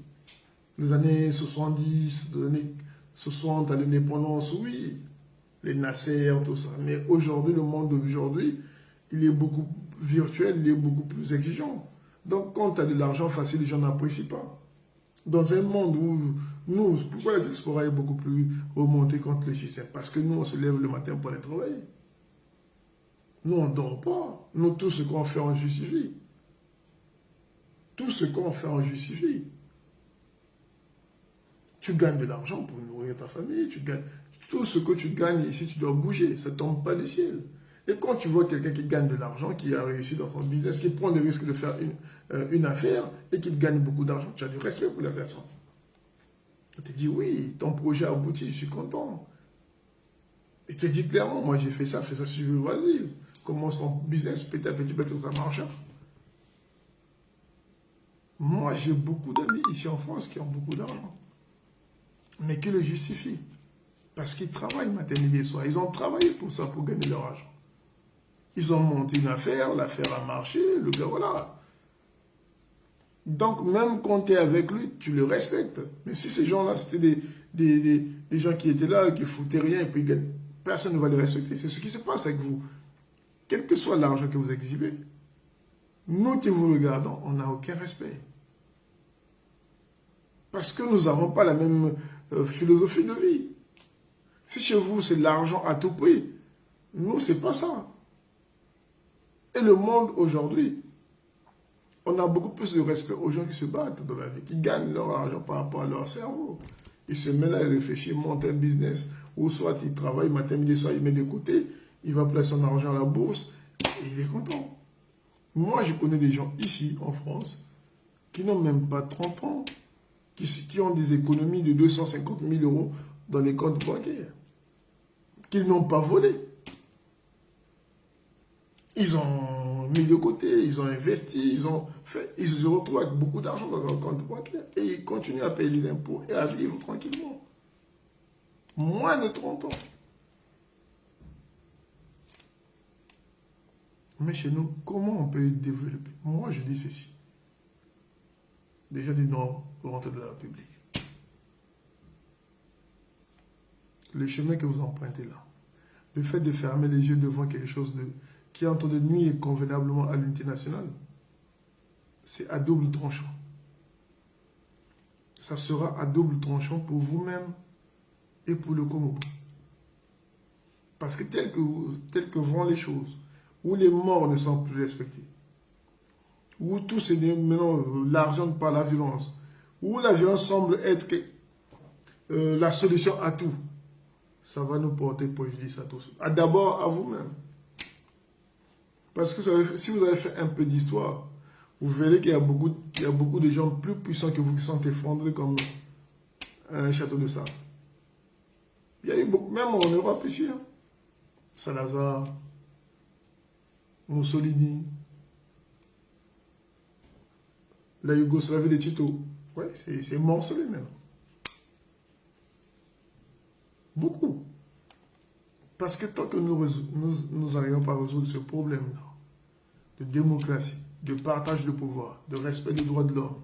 Les années 70, les années 60 à l'indépendance, oui. Les Nasser, tout ça. Mais aujourd'hui, le monde d'aujourd'hui, il est beaucoup virtuel, il est beaucoup plus exigeant. Donc, quand tu as de l'argent facile, les gens n'apprécient pas. Dans un monde où nous, pourquoi la diaspora est beaucoup plus remontée contre le système? Parce que nous, on se lève le matin pour aller travailler. Nous, on ne dort pas. Nous, tout ce qu'on fait, on justifie. Tout ce qu'on fait, on justifie. Tu gagnes de l'argent pour nourrir ta famille. Tout ce que tu gagnes ici, tu dois bouger. Ça ne tombe pas du ciel. Et quand tu vois quelqu'un qui gagne de l'argent, qui a réussi dans son business, qui prend le risque de faire une affaire et qui gagne beaucoup d'argent, tu as du respect pour la personne. Il te dit, oui, ton projet abouti, je suis content. Il te dit clairement, moi j'ai fait ça, vas-y, commence ton business, petit à petit, peut-être ça marche. Moi, j'ai beaucoup d'amis ici en France qui ont beaucoup d'argent, mais qui le justifient. Parce qu'ils travaillent matin, midi et soir. Ils ont travaillé pour ça, pour gagner leur argent. Ils ont monté une affaire, l'affaire a marché, le gars, voilà. Donc, même quand tu es avec lui, tu le respectes. Mais si ces gens-là, c'était des gens qui étaient là, qui foutaient rien, et puis personne ne va les respecter. C'est ce qui se passe avec vous. Quel que soit l'argent que vous exhibez, nous qui vous regardons, on n'a aucun respect. Parce que nous n'avons pas la même philosophie de vie. Si chez vous, c'est l'argent à tout prix, nous, c'est pas ça. Et le monde aujourd'hui, on a beaucoup plus de respect aux gens qui se battent dans la vie, qui gagnent leur argent par rapport à leur cerveau. Ils se mettent là, ils réfléchissent, montent un business, ou soit ils travaillent matin, midi, soir, il met de côté, il va placer son argent à la bourse, et il est content. Moi, je connais des gens ici, en France, qui n'ont même pas 30 ans, qui ont des économies de 250 000 euros dans les comptes bancaires, qu'ils n'ont pas volé. Ils ont mis de côté, ils ont investi, ils se retrouvent avec beaucoup d'argent dans leur compte bancaire et ils continuent à payer les impôts et à vivre tranquillement. Moins de 30 ans. Mais chez nous, comment on peut développer? Moi, je dis ceci. Déjà du nord, rentrée de la République. Le chemin que vous empruntez là, le fait de fermer les yeux devant quelque chose qui est en train de nuire convenablement à l'unité nationale, c'est à double tranchant. Ça sera à double tranchant pour vous-même et pour le Congo. Parce que tel que vont les choses, où les morts ne sont plus respectés, où tout c'est maintenant l'argent par la violence, où la violence semble être la solution à tout, ça va nous porter préjudice à tous. D'abord à vous-même. Parce que si vous avez fait un peu d'histoire, vous verrez qu'il y a beaucoup de gens plus puissants que vous qui sont effondrés comme un château de sable. Il y a eu beaucoup, même en Europe ici, hein. Salazar, Mussolini, la Yougoslavie de Tito. Oui, c'est morcelé maintenant. Beaucoup. Parce que tant que nous n'arrivons pas à résoudre ce problème-là, de démocratie, de partage de pouvoir, de respect des droits de l'homme,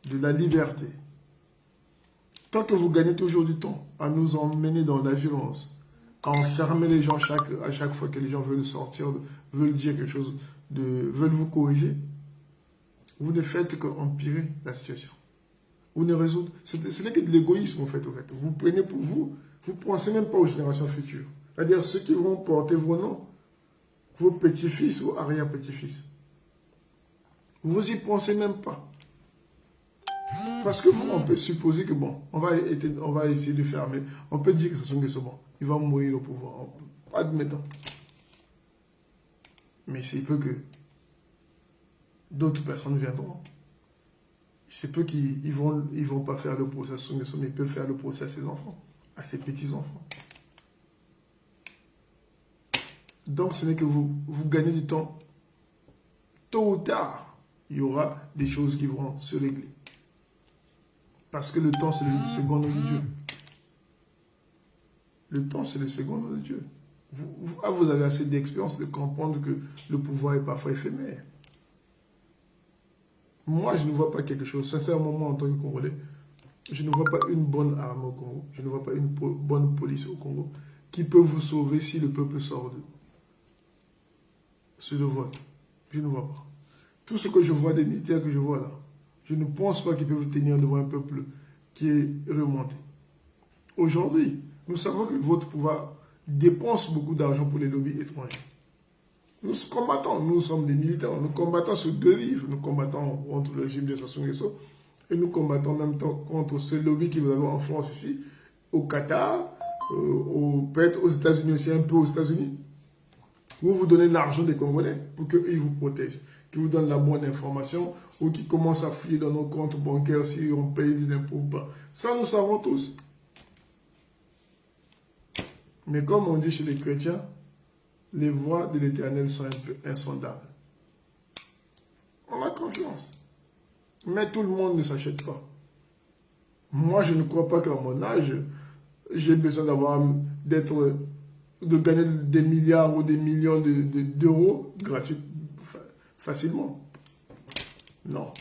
de la liberté, tant que vous gagnez toujours du temps à nous emmener dans la violence, à enfermer les gens à chaque fois que les gens veulent sortir, veulent dire quelque chose, veulent vous corriger, vous ne faites qu'empirer la situation. Vous ne résoudre. Ce n'est que de l'égoïsme en fait. Vous prenez pour vous, vous ne pensez même pas aux générations futures. C'est-à-dire ceux qui vont porter vos noms, vos petits-fils ou arrière-petits-fils. Vous y pensez même pas. Parce que vous, on peut supposer que bon, on va essayer de fermer. On peut dire que c'est bon. Il va mourir au pouvoir. Admettons. Mais c'est peu que d'autres personnes viendront. C'est peu qu'ils vont pas faire le procès à Songeso, mais ils peuvent faire le procès à ses enfants, à ses petits-enfants. Donc, ce n'est que vous gagnez du temps. Tôt ou tard, il y aura des choses qui vont se régler. Parce que le temps, c'est le second nom de Dieu. Le temps, c'est le second nom de Dieu. Vous avez assez d'expérience de comprendre que le pouvoir est parfois éphémère. Moi, je ne vois pas quelque chose. Sincèrement, moi, en tant que Congolais, je ne vois pas une bonne armée au Congo. Je ne vois pas une bonne police au Congo qui peut vous sauver si le peuple sort sur le vote. Je ne vois pas. Tout ce que je vois des militaires que je vois là, je ne pense pas qu'ils peuvent tenir devant un peuple qui est remonté. Aujourd'hui, nous savons que votre pouvoir dépense beaucoup d'argent pour les lobbies étrangers. Nous combattons, nous sommes des militaires, nous combattons sur deux livres. Nous combattons contre le régime de Sassou Nguesso et nous combattons en même temps contre ces lobbies que vous avez en France ici, au Qatar, peut-être aux États-Unis aussi, un peu aux États-Unis. Vous donnez l'argent des Congolais pour qu'ils vous protègent. qui vous donne la bonne information ou qui commence à fouiller dans nos comptes bancaires si on paye des impôts ou pas. Ça, nous savons tous. Mais comme on dit chez les chrétiens, les voies de l'Éternel sont un peu insondables. On a confiance. Mais tout le monde ne s'achète pas. Moi, je ne crois pas qu'à mon âge, j'ai besoin de gagner des milliards ou des millions d'euros gratuitement, facilement. Non.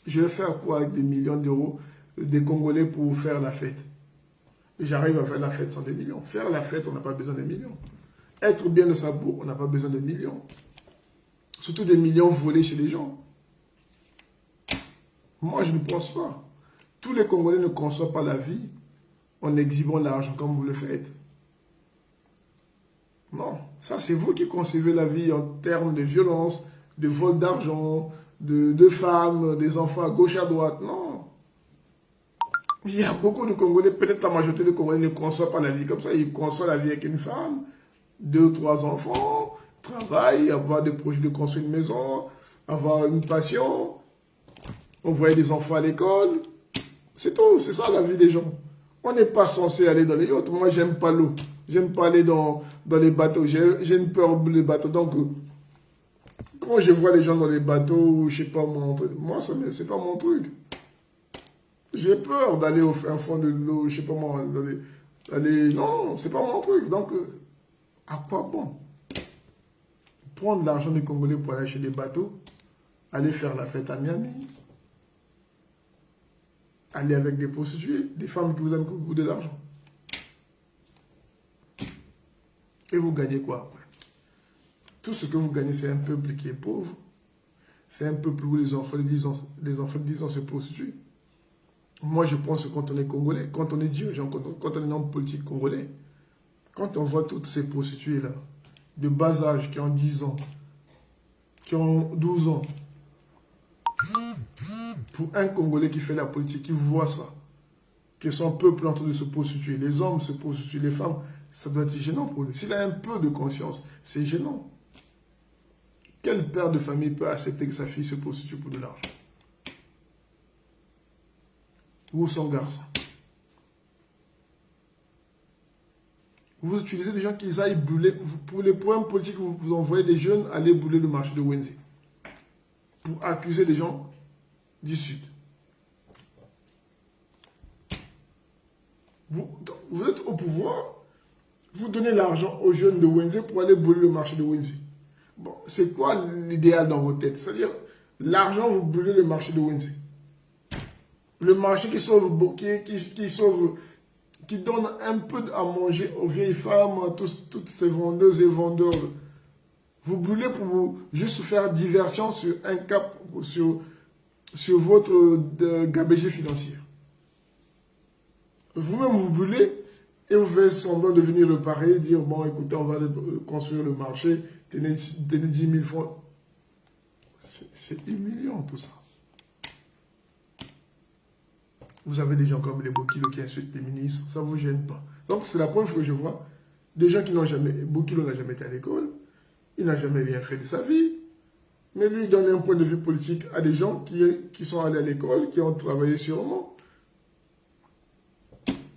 Je vais faire quoi avec des millions d'euros des Congolais pour faire la fête? J'arrive à faire la fête sans des millions. Faire la fête, on n'a pas besoin des millions. Être bien de sa bourre, on n'a pas besoin des millions. Surtout des millions volés chez les gens. Moi, je ne pense pas. Tous les Congolais ne conçoivent pas la vie en exhibant l'argent comme vous le faites. Non, ça c'est vous qui concevez la vie en termes de violence, de vol d'argent, de femmes, des enfants à gauche, à droite. Non. Il y a beaucoup de Congolais, peut-être la majorité des Congolais ne conçoivent pas la vie comme ça. Ils conçoivent la vie avec une femme, 2 ou 3 enfants, travailler, avoir des projets de construire une maison, avoir une passion, envoyer des enfants à l'école. C'est tout, c'est ça la vie des gens. On n'est pas censé aller dans les yachts. Moi, j'aime pas l'eau. J'aime pas aller dans les bateaux. J'ai une peur des bateaux. Donc, quand je vois les gens dans les bateaux, je sais pas moi, c'est pas mon truc. J'ai peur d'aller au fin fond de l'eau, je sais pas moi, non, c'est pas mon truc. Donc, à quoi bon? Prendre l'argent des Congolais pour aller acheter des bateaux, aller faire la fête à Miami, aller avec des prostituées, des femmes qui vous aiment beaucoup de l'argent. Et vous gagnez quoi après? Tout ce que vous gagnez, c'est un peuple qui est pauvre. C'est un peuple où les enfants de 10 ans se prostituent. Moi, je pense que quand on est Congolais, quand on est dirigeant, quand on est homme politique congolais, quand on voit toutes ces prostituées-là, de bas âge, qui ont 10 ans, qui ont 12 ans, pour un Congolais qui fait la politique, qui voit ça, que son peuple est en train de se prostituer, les hommes se prostituent, les femmes, ça doit être gênant pour lui. S'il a un peu de conscience, c'est gênant. Quel père de famille peut accepter que sa fille se prostitue pour de l'argent? Ou son garçon? Vous utilisez des gens qui aillent brûler, pour les points politiques, vous envoyez des jeunes aller brûler le marché de Wenze pour accuser des gens du Sud. Vous êtes au pouvoir, vous donnez l'argent aux jeunes de Wenze pour aller brûler le marché de Wenze. Bon, c'est quoi l'idéal dans vos têtes? C'est-à-dire, l'argent, vous brûlez le marché de Wenze. Le marché qui sauve, qui donne un peu à manger aux vieilles femmes, toutes ces vendeuses et vendeurs. Vous brûlez pour juste faire diversion sur un cap, sur votre gabegie financière. Vous-même, vous brûlez et vous faites semblant de venir le parer, dire, bon, écoutez, on va construire le marché, tenez 10 000 francs. C'est humiliant tout ça. Vous avez des gens comme les Bokilo qui insultent les ministres, ça ne vous gêne pas. Donc c'est la première fois que je vois des gens qui n'ont jamais, Bokilo n'a jamais été à l'école, il n'a jamais rien fait de sa vie, mais lui il donne un point de vue politique à des gens qui sont allés à l'école, qui ont travaillé sûrement.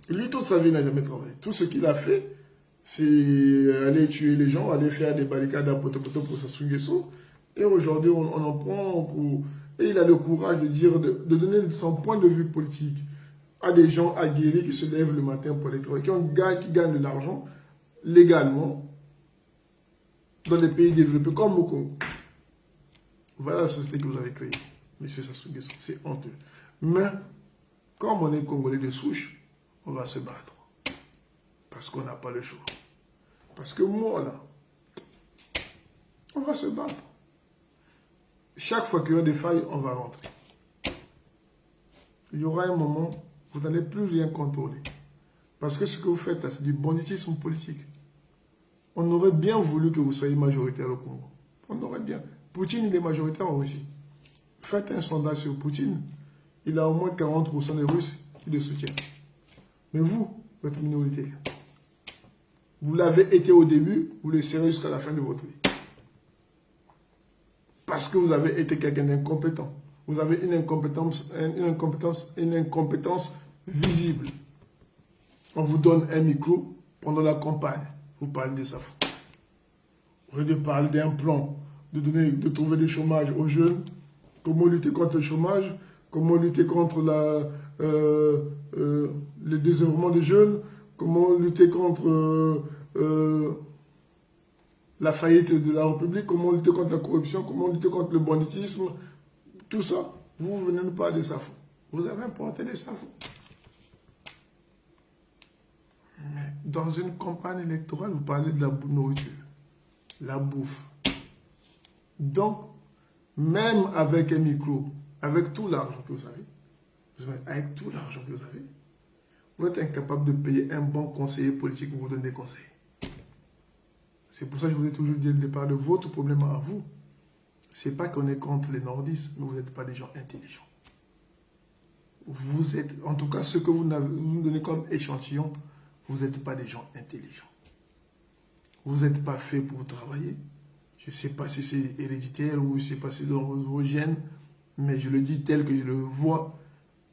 Lui, toute sa vie, il n'a jamais travaillé. Tout ce qu'il a fait, c'est aller tuer les gens, aller faire des barricades à Poto-Poto pour Sassou-Nguesso. Et aujourd'hui, on en prend pour... Et il a le courage de dire, de donner son point de vue politique à des gens aguerris qui se lèvent le matin pour aller travailler, qui gagnent de l'argent légalement dans des pays développés comme au Congo. Voilà la société que vous avez créée, M. Sassou Nguesso. C'est honteux. Mais, comme on est Congolais de souche, on va se battre. Parce qu'on n'a pas le choix. Parce que moi, là, on va se battre. Chaque fois qu'il y a des failles, on va rentrer. Il y aura un moment, vous n'allez plus rien contrôler. Parce que ce que vous faites, c'est du banditisme politique. On aurait bien voulu que vous soyez majoritaire au Congo. On aurait bien. Poutine, il est majoritaire en Russie. Faites un sondage sur Poutine. Il a au moins 40% des Russes qui le soutiennent. Mais vous êtes minoritaire. Vous l'avez été au début, vous le serez jusqu'à la fin de votre vie. Parce que vous avez été quelqu'un d'incompétent. Vous avez une incompétence visible. On vous donne un micro pendant la campagne. Vous parlez de SAFU. Au lieu de parler d'un plan, de trouver du chômage aux jeunes, comment lutter contre le chômage, comment lutter contre le désœuvrement des jeunes, comment lutter contre la faillite de la République, comment lutter contre la corruption, comment lutter contre le banditisme, tout ça, vous venez nous parler de SAFU. Vous avez importé les SAFU. Mais dans une campagne électorale, vous parlez de la nourriture, la bouffe. Donc, même avec un micro, avec tout l'argent que vous avez, vous êtes incapable de payer un bon conseiller politique pour vous donner des conseils. C'est pour ça que je vous ai toujours dit au départ de votre problème à vous. C'est pas qu'on est contre les nordistes, mais vous n'êtes pas des gens intelligents. Vous êtes, en tout cas, ce que vous nous donnez comme échantillon, vous n'êtes pas des gens intelligents. Vous n'êtes pas fait pour travailler. Je ne sais pas si c'est héréditaire ou je ne sais pas si c'est dans vos gènes, mais je le dis tel que je le vois,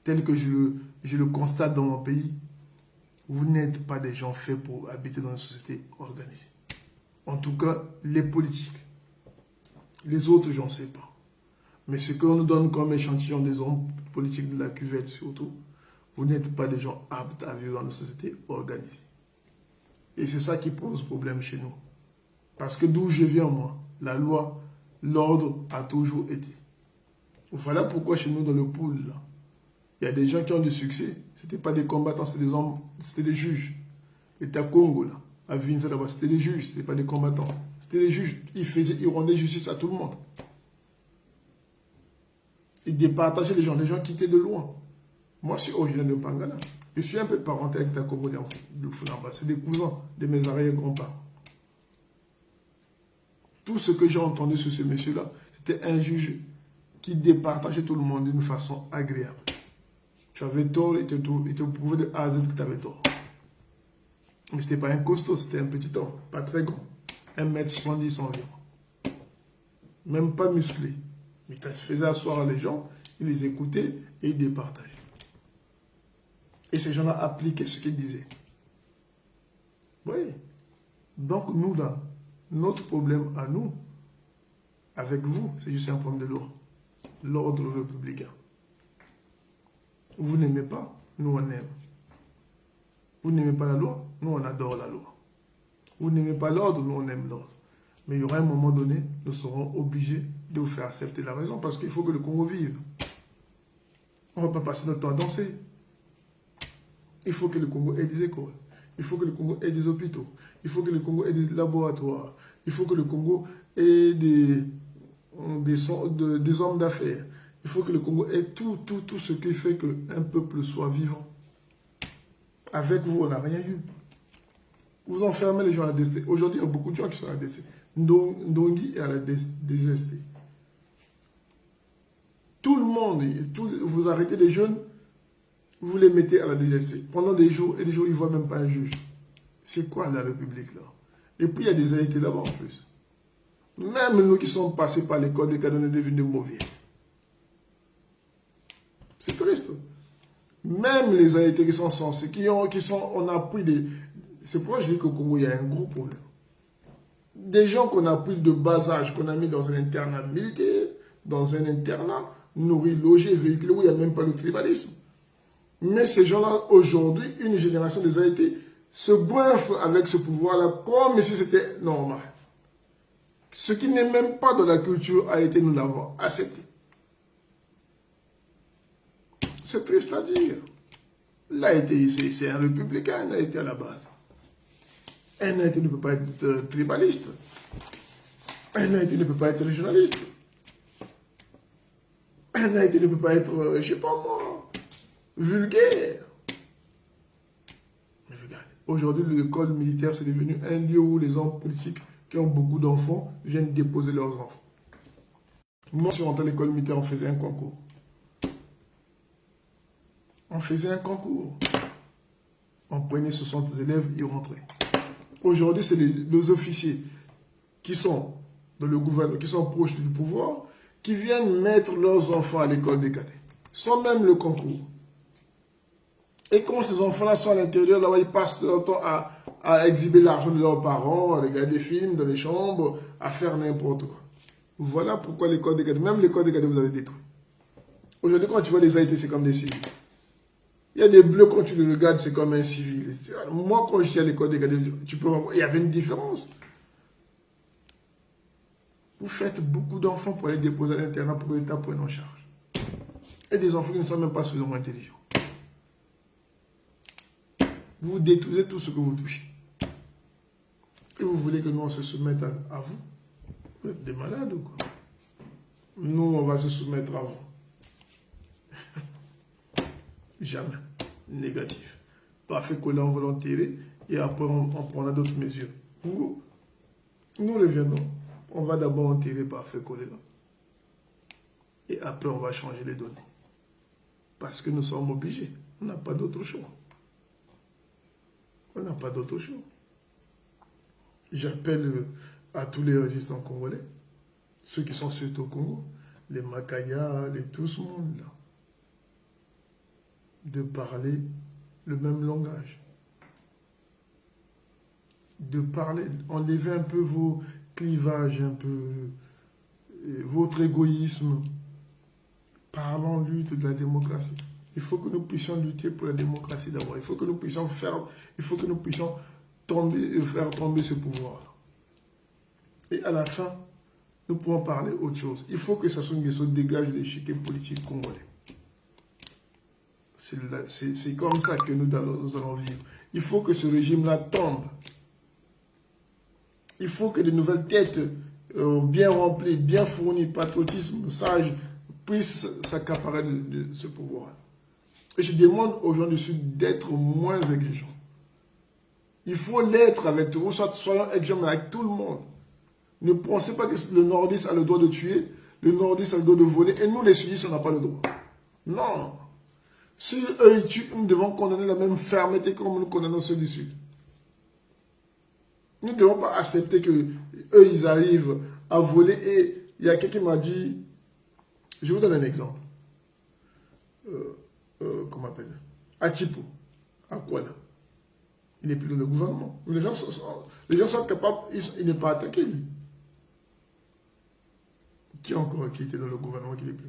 tel que je le constate dans mon pays. Vous n'êtes pas des gens faits pour habiter dans une société organisée. En tout cas, les politiques. Les autres, j'en sais pas. Mais ce qu'on nous donne comme échantillon des hommes politiques de la cuvette surtout, vous n'êtes pas des gens aptes à vivre dans une société organisée. Et c'est ça qui pose problème chez nous. Parce que d'où je viens, moi, la loi, l'ordre a toujours été. Voilà pourquoi chez nous, dans le pool, là, il y a des gens qui ont du succès. Ce n'étaient pas des combattants, c'était des hommes, c'était des juges. L'État Congo, là, à Vinza, là-bas, c'était des juges, ce n'étaient pas des combattants. C'était des juges. Ils rendaient justice à tout le monde. Ils départageaient les gens qui étaient de loin. Moi, je suis originaire de Pangana. Je suis un peu parenté avec ta Congo de Fulamba. C'est des cousins de mes arrière-grands-parents. Tout ce que j'ai entendu sur ce monsieur-là, c'était un juge qui départageait tout le monde d'une façon agréable. Tu avais tort, il te prouvait de A à Z que tu avais tort. Mais ce n'était pas un costaud, c'était un petit homme, pas très grand. 1m70 environ. Même pas musclé. Mais il faisait asseoir les gens, il les écoutait et il départageait. Et ces gens-là appliquaient ce qu'il disait. Oui. Donc nous là, notre problème à nous, avec vous, c'est juste un problème de loi. L'ordre républicain. Vous n'aimez pas, nous on aime. Vous n'aimez pas la loi, nous on adore la loi. Vous n'aimez pas l'ordre, nous on aime l'ordre. Mais il y aura un moment donné, nous serons obligés de vous faire accepter la raison parce qu'il faut que le Congo vive. On ne va pas passer notre temps à danser. Il faut que le Congo ait des écoles. Il faut que le Congo ait des hôpitaux. Il faut que le Congo ait des laboratoires. Il faut que le Congo ait des hommes d'affaires. Il faut que le Congo ait tout ce qui fait qu'un peuple soit vivant. Avec vous, on n'a rien eu. Vous enfermez les gens à la DST. Aujourd'hui, il y a beaucoup de gens qui sont à la DST. Ndongi est à la DST. Tout le monde, vous arrêtez les jeunes, vous les mettez à la DST. Pendant des jours et des jours, ils ne voient même pas un juge. C'est quoi la République là? Et puis il y a des arrêtés là-bas en plus. Même nous qui sommes passés par l'école des canons devenus mauvais. C'est triste. Même les arrêtés qui sont censés, on a pris des... C'est pourquoi je dis qu'au Congo, il y a un gros problème. Des gens qu'on a pris de bas âge, qu'on a mis dans un internat militaire, dans un internat, nourris, logés, véhiculés, où il n'y a même pas le tribalisme. Mais ces gens-là, aujourd'hui, une génération des arrêtés, se goinfre avec ce pouvoir-là comme si c'était normal. Ce qui n'est même pas dans la culture a été, nous l'avons accepté. C'est triste à dire. L'Haïti, c'est un républicain, l'Haïti à la base. Un Haïti ne peut pas être tribaliste. Un Haïti ne peut pas être régionaliste. Un Haïti ne peut pas être, je ne sais pas moi, vulgaire. Mais regarde, aujourd'hui, l'école militaire, c'est devenu un lieu où les hommes politiques qui ont beaucoup d'enfants viennent déposer leurs enfants. Moi, si on rentre à l'école militaire, on faisait un concours. On faisait un concours. On prenait 60 élèves, ils rentraient. Aujourd'hui, c'est les officiers qui sont dans le gouvernement, qui sont proches du pouvoir, qui viennent mettre leurs enfants à l'école des cadets, sans même le concours. Et quand ces enfants-là sont à l'intérieur, là-bas, ils passent leur temps à exhiber l'argent de leurs parents, à regarder des films dans les chambres, à faire n'importe quoi. Voilà pourquoi l'école des cadets, même l'école des cadets, vous avez détruit. Aujourd'hui, quand tu vois les AIT, c'est comme des civils. Il y a des bleus, quand tu le regardes, c'est comme un civil. Moi, quand j'étais à l'école des cadets, tu peux voir, il y avait une différence. Vous faites beaucoup d'enfants pour aller déposer à l'internat pour que l'État prenne en charge. Et des enfants qui ne sont même pas suffisamment intelligents. Vous détruisez tout ce que vous touchez. Et vous voulez que nous, on se soumette à vous? Vous êtes des malades ou quoi? Nous, on va se soumettre à vous. Jamais. Négatif. Parfait coller en volonté et après on prendra d'autres mesures. Nous reviendrons. On va d'abord enterrer parfait coller là. Et après on va changer les données. Parce que nous sommes obligés. On n'a pas d'autre choix. On n'a pas d'autre choix. J'appelle à tous les résistants congolais, ceux qui sont surtout au Congo, les Makaya, tout ce monde-là, de parler le même langage. De parler, enlever un peu vos clivages, un peu votre égoïsme. Parlons lutte de la démocratie. Il faut que nous puissions lutter pour la démocratie d'abord. Il faut que nous puissions faire tomber ce pouvoir-là. Et à la fin, nous pouvons parler autre chose. Il faut que Sassou Nguesso dégage l'échiquier politique congolais. C'est comme ça que nous allons vivre. Il faut que ce régime-là tombe. Il faut que de nouvelles têtes bien remplies, bien fournies, patriotisme, sages, puissent s'accaparer de ce pouvoir. Et je demande aux gens du Sud d'être moins exigeants. Il faut l'être avec tout le monde, soyons exigeants avec tout le monde. Ne pensez pas que le nordiste a le droit de tuer, le nordiste a le droit de voler, et nous les sudistes, on n'a pas le droit. Non. Si eux ils tuent, nous devons condamner la même fermeté comme nous condamnons ceux du Sud. Nous ne devons pas accepter que eux ils arrivent à voler. Et il y a quelqu'un qui m'a dit, je vous donne un exemple. Comment on appelle? Atipo, à quoi là? Il n'est plus dans le gouvernement. Les gens sont capables, il n'est pas attaqué lui. Qui encore qui était dans le gouvernement qui n'est plus?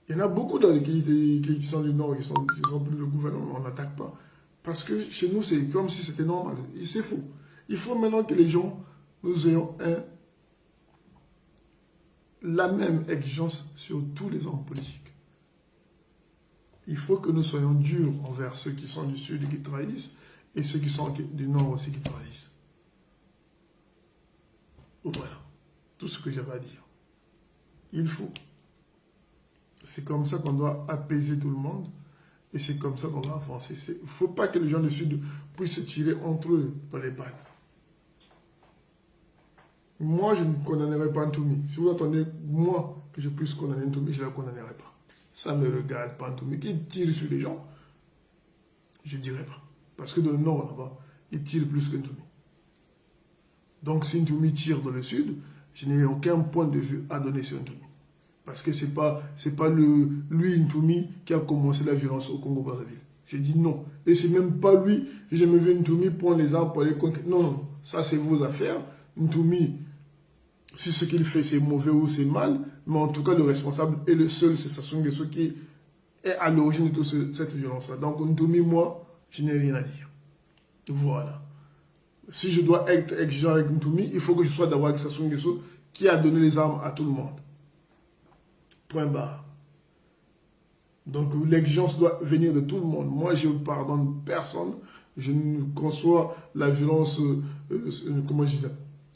Il y en a beaucoup qui sont du Nord, qui sont plus dans le gouvernement, on n'attaque pas. Parce que chez nous, c'est comme si c'était normal. C'est faux. Il faut maintenant que les gens, nous ayons la même exigence sur tous les hommes politiques. Il faut que nous soyons durs envers ceux qui sont du Sud qui trahissent et ceux qui sont du Nord aussi qui trahissent. Voilà. Tout ce que j'avais à dire. Il faut. C'est comme ça qu'on doit apaiser tout le monde et c'est comme ça qu'on va avancer. Il ne faut pas que les gens du Sud puissent se tirer entre eux dans les pattes. Moi, je ne condamnerai pas Ntoumi. Si vous attendez, moi, que je puisse condamner Ntoumi, je ne la condamnerai pas. Ça ne me regarde pas Ntoumi. Qui tire sur les gens, je ne dirais pas. Parce que dans le Nord, là-bas, il tire plus que Ntoumi. Donc, si Ntoumi tire dans le Sud, je n'ai aucun point de vue à donner sur Ntoumi. Parce que ce n'est pas lui, Ntoumi, qui a commencé la violence au Congo-Brazzaville. Je dis non. Et ce n'est même pas lui, j'ai jamais vu Ntoumi prendre les armes pour aller conquérir. Non, non, ça c'est vos affaires. Ntoumi, si ce qu'il fait c'est mauvais ou c'est mal, mais en tout cas le responsable et le seul, c'est Sassou Nguesso qui est à l'origine de toute cette violence-là. Donc Ntoumi, moi, je n'ai rien à dire. Voilà. Si je dois être exigeant avec Ntoumi, il faut que je sois d'abord avec Sassou Nguesso qui a donné les armes à tout le monde. Point barre. Donc l'exigence doit venir de tout le monde. Moi, je ne pardonne personne. Je ne conçois la violence, comment je dis ça?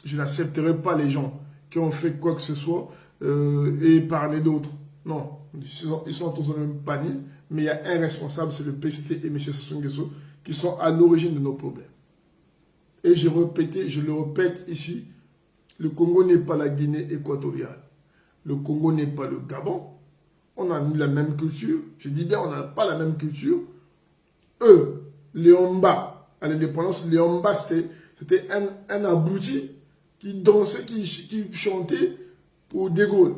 Je n'accepterai pas les gens qui ont fait quoi que ce soit et parler d'autres. Non, ils sont tous dans le même panier, mais il y a un responsable, c'est le PCT et M. Sassou Nguesso, qui sont à l'origine de nos problèmes. Et je le répète ici, le Congo n'est pas la Guinée équatoriale. Le Congo n'est pas le Gabon. On a la même culture. Je dis bien, on n'a pas la même culture. Eux, les Homba, à l'indépendance, les Homba, c'était un abruti qui dansait, qui chantait pour De Gaulle.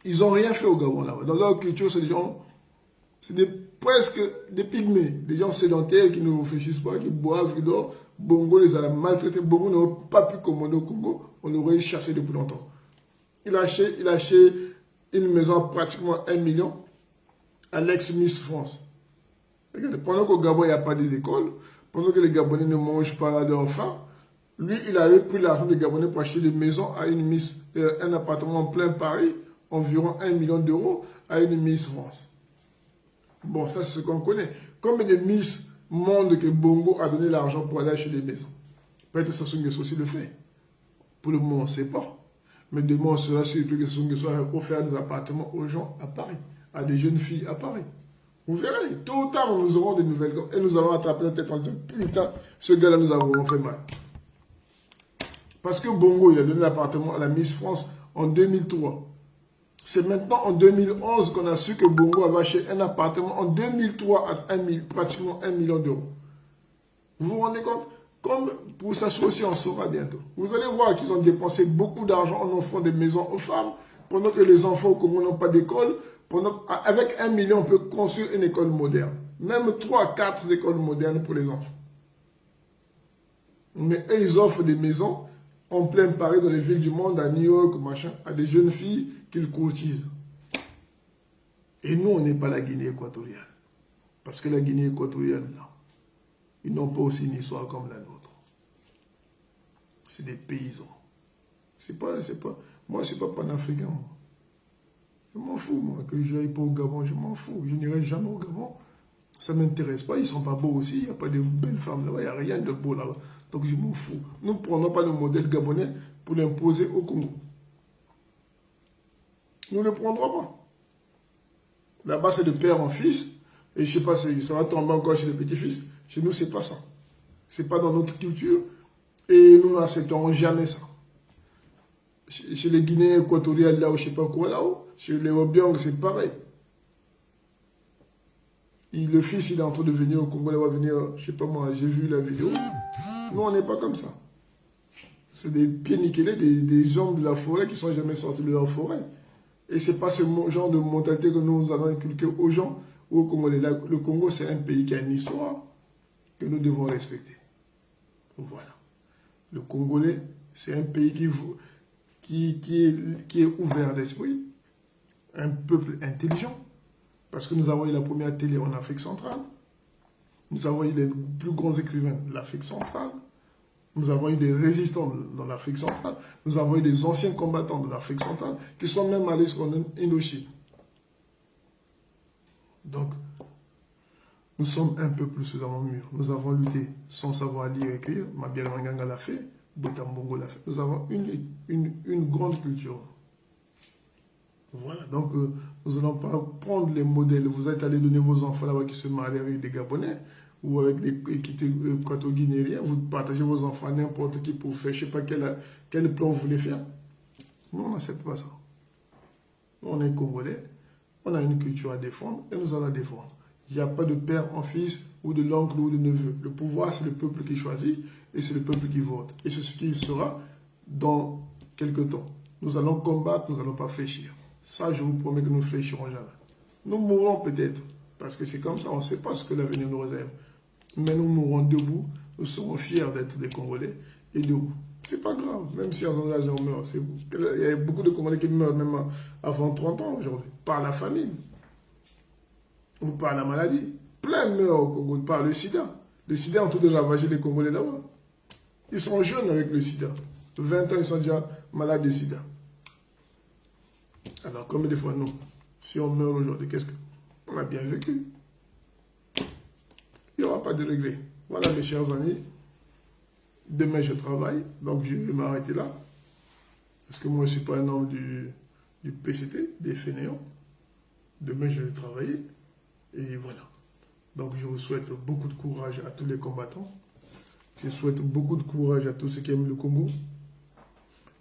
Ils n'ont rien fait au Gabon là-bas. Dans leur culture, c'est des gens, presque des pygmées, des gens sédentaires qui ne réfléchissent pas, qui boivent, qui dorment. Bongo les a maltraités. Bongo n'aurait pas pu commander au Congo. On l'aurait chassé depuis longtemps. Il a acheté une maison à pratiquement 1 million à l'ex-Miss France. Regardez, pendant qu'au Gabon, il n'y a pas des écoles, pendant que les Gabonais ne mangent pas à leur faim, lui, il avait pris l'argent des Gabonais pour acheter des maisons à une Miss, un appartement en plein Paris, environ 1 million d'euros, à une Miss France. Bon, ça, c'est ce qu'on connaît. Combien de Miss monde que Bongo a donné l'argent pour aller acheter des maisons? Peut-être que Sassou Nguesso aussi le fait. Pour le moment, on ne sait pas. Mais demain, on sera surpris que Sassou Nguesso a offert des appartements aux gens à Paris, à des jeunes filles à Paris. Vous verrez, tôt ou tard, nous aurons des nouvelles et nous allons attraper notre tête en disant, putain, ce gars-là nous a vraiment fait mal. Parce que Bongo, il a donné l'appartement à la Miss France en 2003. C'est maintenant en 2011 qu'on a su que Bongo avait acheté un appartement en 2003 à pratiquement 1 million d'euros. Vous vous rendez compte? Comme pour s'assurer aussi, on saura bientôt. Vous allez voir qu'ils ont dépensé beaucoup d'argent en offrant des maisons aux femmes, pendant que les enfants au Congo n'ont pas d'école. Avec 1 million, on peut construire une école moderne. Même 3 à 4 écoles modernes pour les enfants. Mais eux, ils offrent des maisons en plein Paris, dans les villes du monde, à New York, machin, à des jeunes filles qu'ils courtisent. Et nous, on n'est pas la Guinée équatoriale. Parce que la Guinée équatoriale, là, ils n'ont pas aussi une histoire comme la nôtre. C'est des paysans. Moi, je ne suis pas panafricain, moi. Je m'en fous, moi, que je n'aille pas au Gabon, je m'en fous. Je n'irai jamais au Gabon. Ça ne m'intéresse pas. Ils ne sont pas beaux aussi. Il n'y a pas de belles femmes là-bas. Il n'y a rien de beau là-bas. Donc je m'en fous. Nous ne prenons pas le modèle gabonais pour l'imposer au Congo. Nous ne le prendrons pas. Là-bas, c'est de père en fils. Et je ne sais pas si ça va tomber encore chez les petits-fils. Chez nous, ce n'est pas ça. Ce n'est pas dans notre culture. Et nous n'accepterons jamais ça. Chez les Guinéens équatoriales, là-haut, je ne sais pas quoi, là-haut. Chez les Obiang, c'est pareil. Le fils, il est en train de venir au Congo, il va venir, je ne sais pas moi, j'ai vu la vidéo. Nous, on n'est pas comme ça. C'est des pieds nickelés, des hommes de la forêt qui ne sont jamais sortis de leur forêt. Et ce n'est pas ce genre de mentalité que nous allons inculquer aux gens ou au Congolais. Le Congo, c'est un pays qui a une histoire que nous devons respecter. Voilà. Le Congolais, c'est un pays qui est ouvert d'esprit, un peuple intelligent, parce que nous avons eu la première télé en Afrique centrale, nous avons eu les plus grands écrivains de l'Afrique centrale, nous avons eu des résistants dans l'Afrique centrale, nous avons eu des anciens combattants de l'Afrique centrale qui sont même allés jusqu'en Indochine. Donc, nous sommes un peu plus suffisamment mûrs. Nous avons lutté sans savoir lire et écrire. Mabia Manganga l'a fait, Botambongo l'a fait. Nous avons une grande culture. Voilà, donc nous n'allons pas prendre les modèles. Vous êtes allé donner vos enfants là-bas qui se marient avec des Gabonais ou avec des Équato-Guinéens. Vous partagez vos enfants à n'importe qui pour faire, je ne sais pas quel plan vous voulez faire. Nous, on n'accepte pas ça. On est Congolais, on a une culture à défendre et nous allons la défendre. Il n'y a pas de père en fils ou de l'oncle ou de neveu. Le pouvoir, c'est le peuple qui choisit et c'est le peuple qui vote. Et c'est ce qui sera dans quelques temps. Nous allons combattre, nous n'allons pas fléchir. Ça, je vous promets que nous ne fléchirons jamais. Nous mourrons peut-être, parce que c'est comme ça, on ne sait pas ce que l'avenir nous réserve. Mais nous mourrons debout, nous serons fiers d'être des Congolais et debout. C'est pas grave, même si en âge on meurt. Il y a beaucoup de Congolais qui meurent même avant 30 ans aujourd'hui, par la famine ou par la maladie. Plein meurent au Congo par le sida. Le sida est en train de ravager les Congolais là-bas. Ils sont jeunes avec le sida. 20 ans, ils sont déjà malades de sida. Alors, combien de fois nous, si on meurt aujourd'hui, qu'est-ce qu'on a bien vécu? Il n'y aura pas de regret. Voilà, mes chers amis. Demain, je travaille, donc je vais m'arrêter là. Parce que moi, je ne suis pas un homme du PCT, des fainéants. Demain, je vais travailler. Et voilà. Donc, je vous souhaite beaucoup de courage à tous les combattants. Je souhaite beaucoup de courage à tous ceux qui aiment le Congo.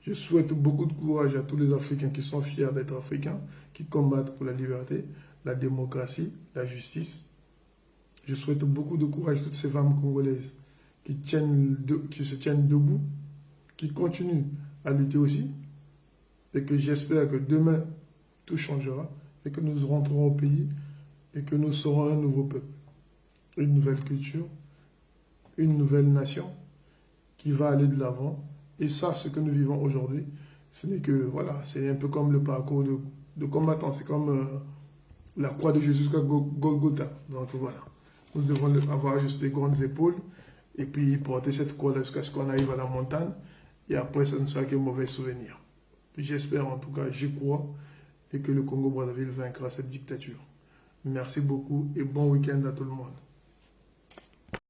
Je souhaite beaucoup de courage à tous les Africains qui sont fiers d'être Africains, qui combattent pour la liberté, la démocratie, la justice. Je souhaite beaucoup de courage à toutes ces femmes congolaises qui se tiennent debout, qui continuent à lutter aussi. Et que j'espère que demain, tout changera et que nous rentrerons au pays et que nous serons un nouveau peuple, une nouvelle culture, une nouvelle nation qui va aller de l'avant. Et ça, ce que nous vivons aujourd'hui, ce n'est que, voilà, c'est un peu comme le parcours de combattant, c'est comme la croix de Jésus jusqu'à Golgotha. Donc voilà, nous devons avoir juste des grandes épaules et puis porter cette croix jusqu'à ce qu'on arrive à la montagne et après, ça ne sera que mauvais souvenir. J'espère en tout cas, j'y crois et que le Congo-Brazzaville vaincra cette dictature. Merci beaucoup et bon week-end à tout le monde.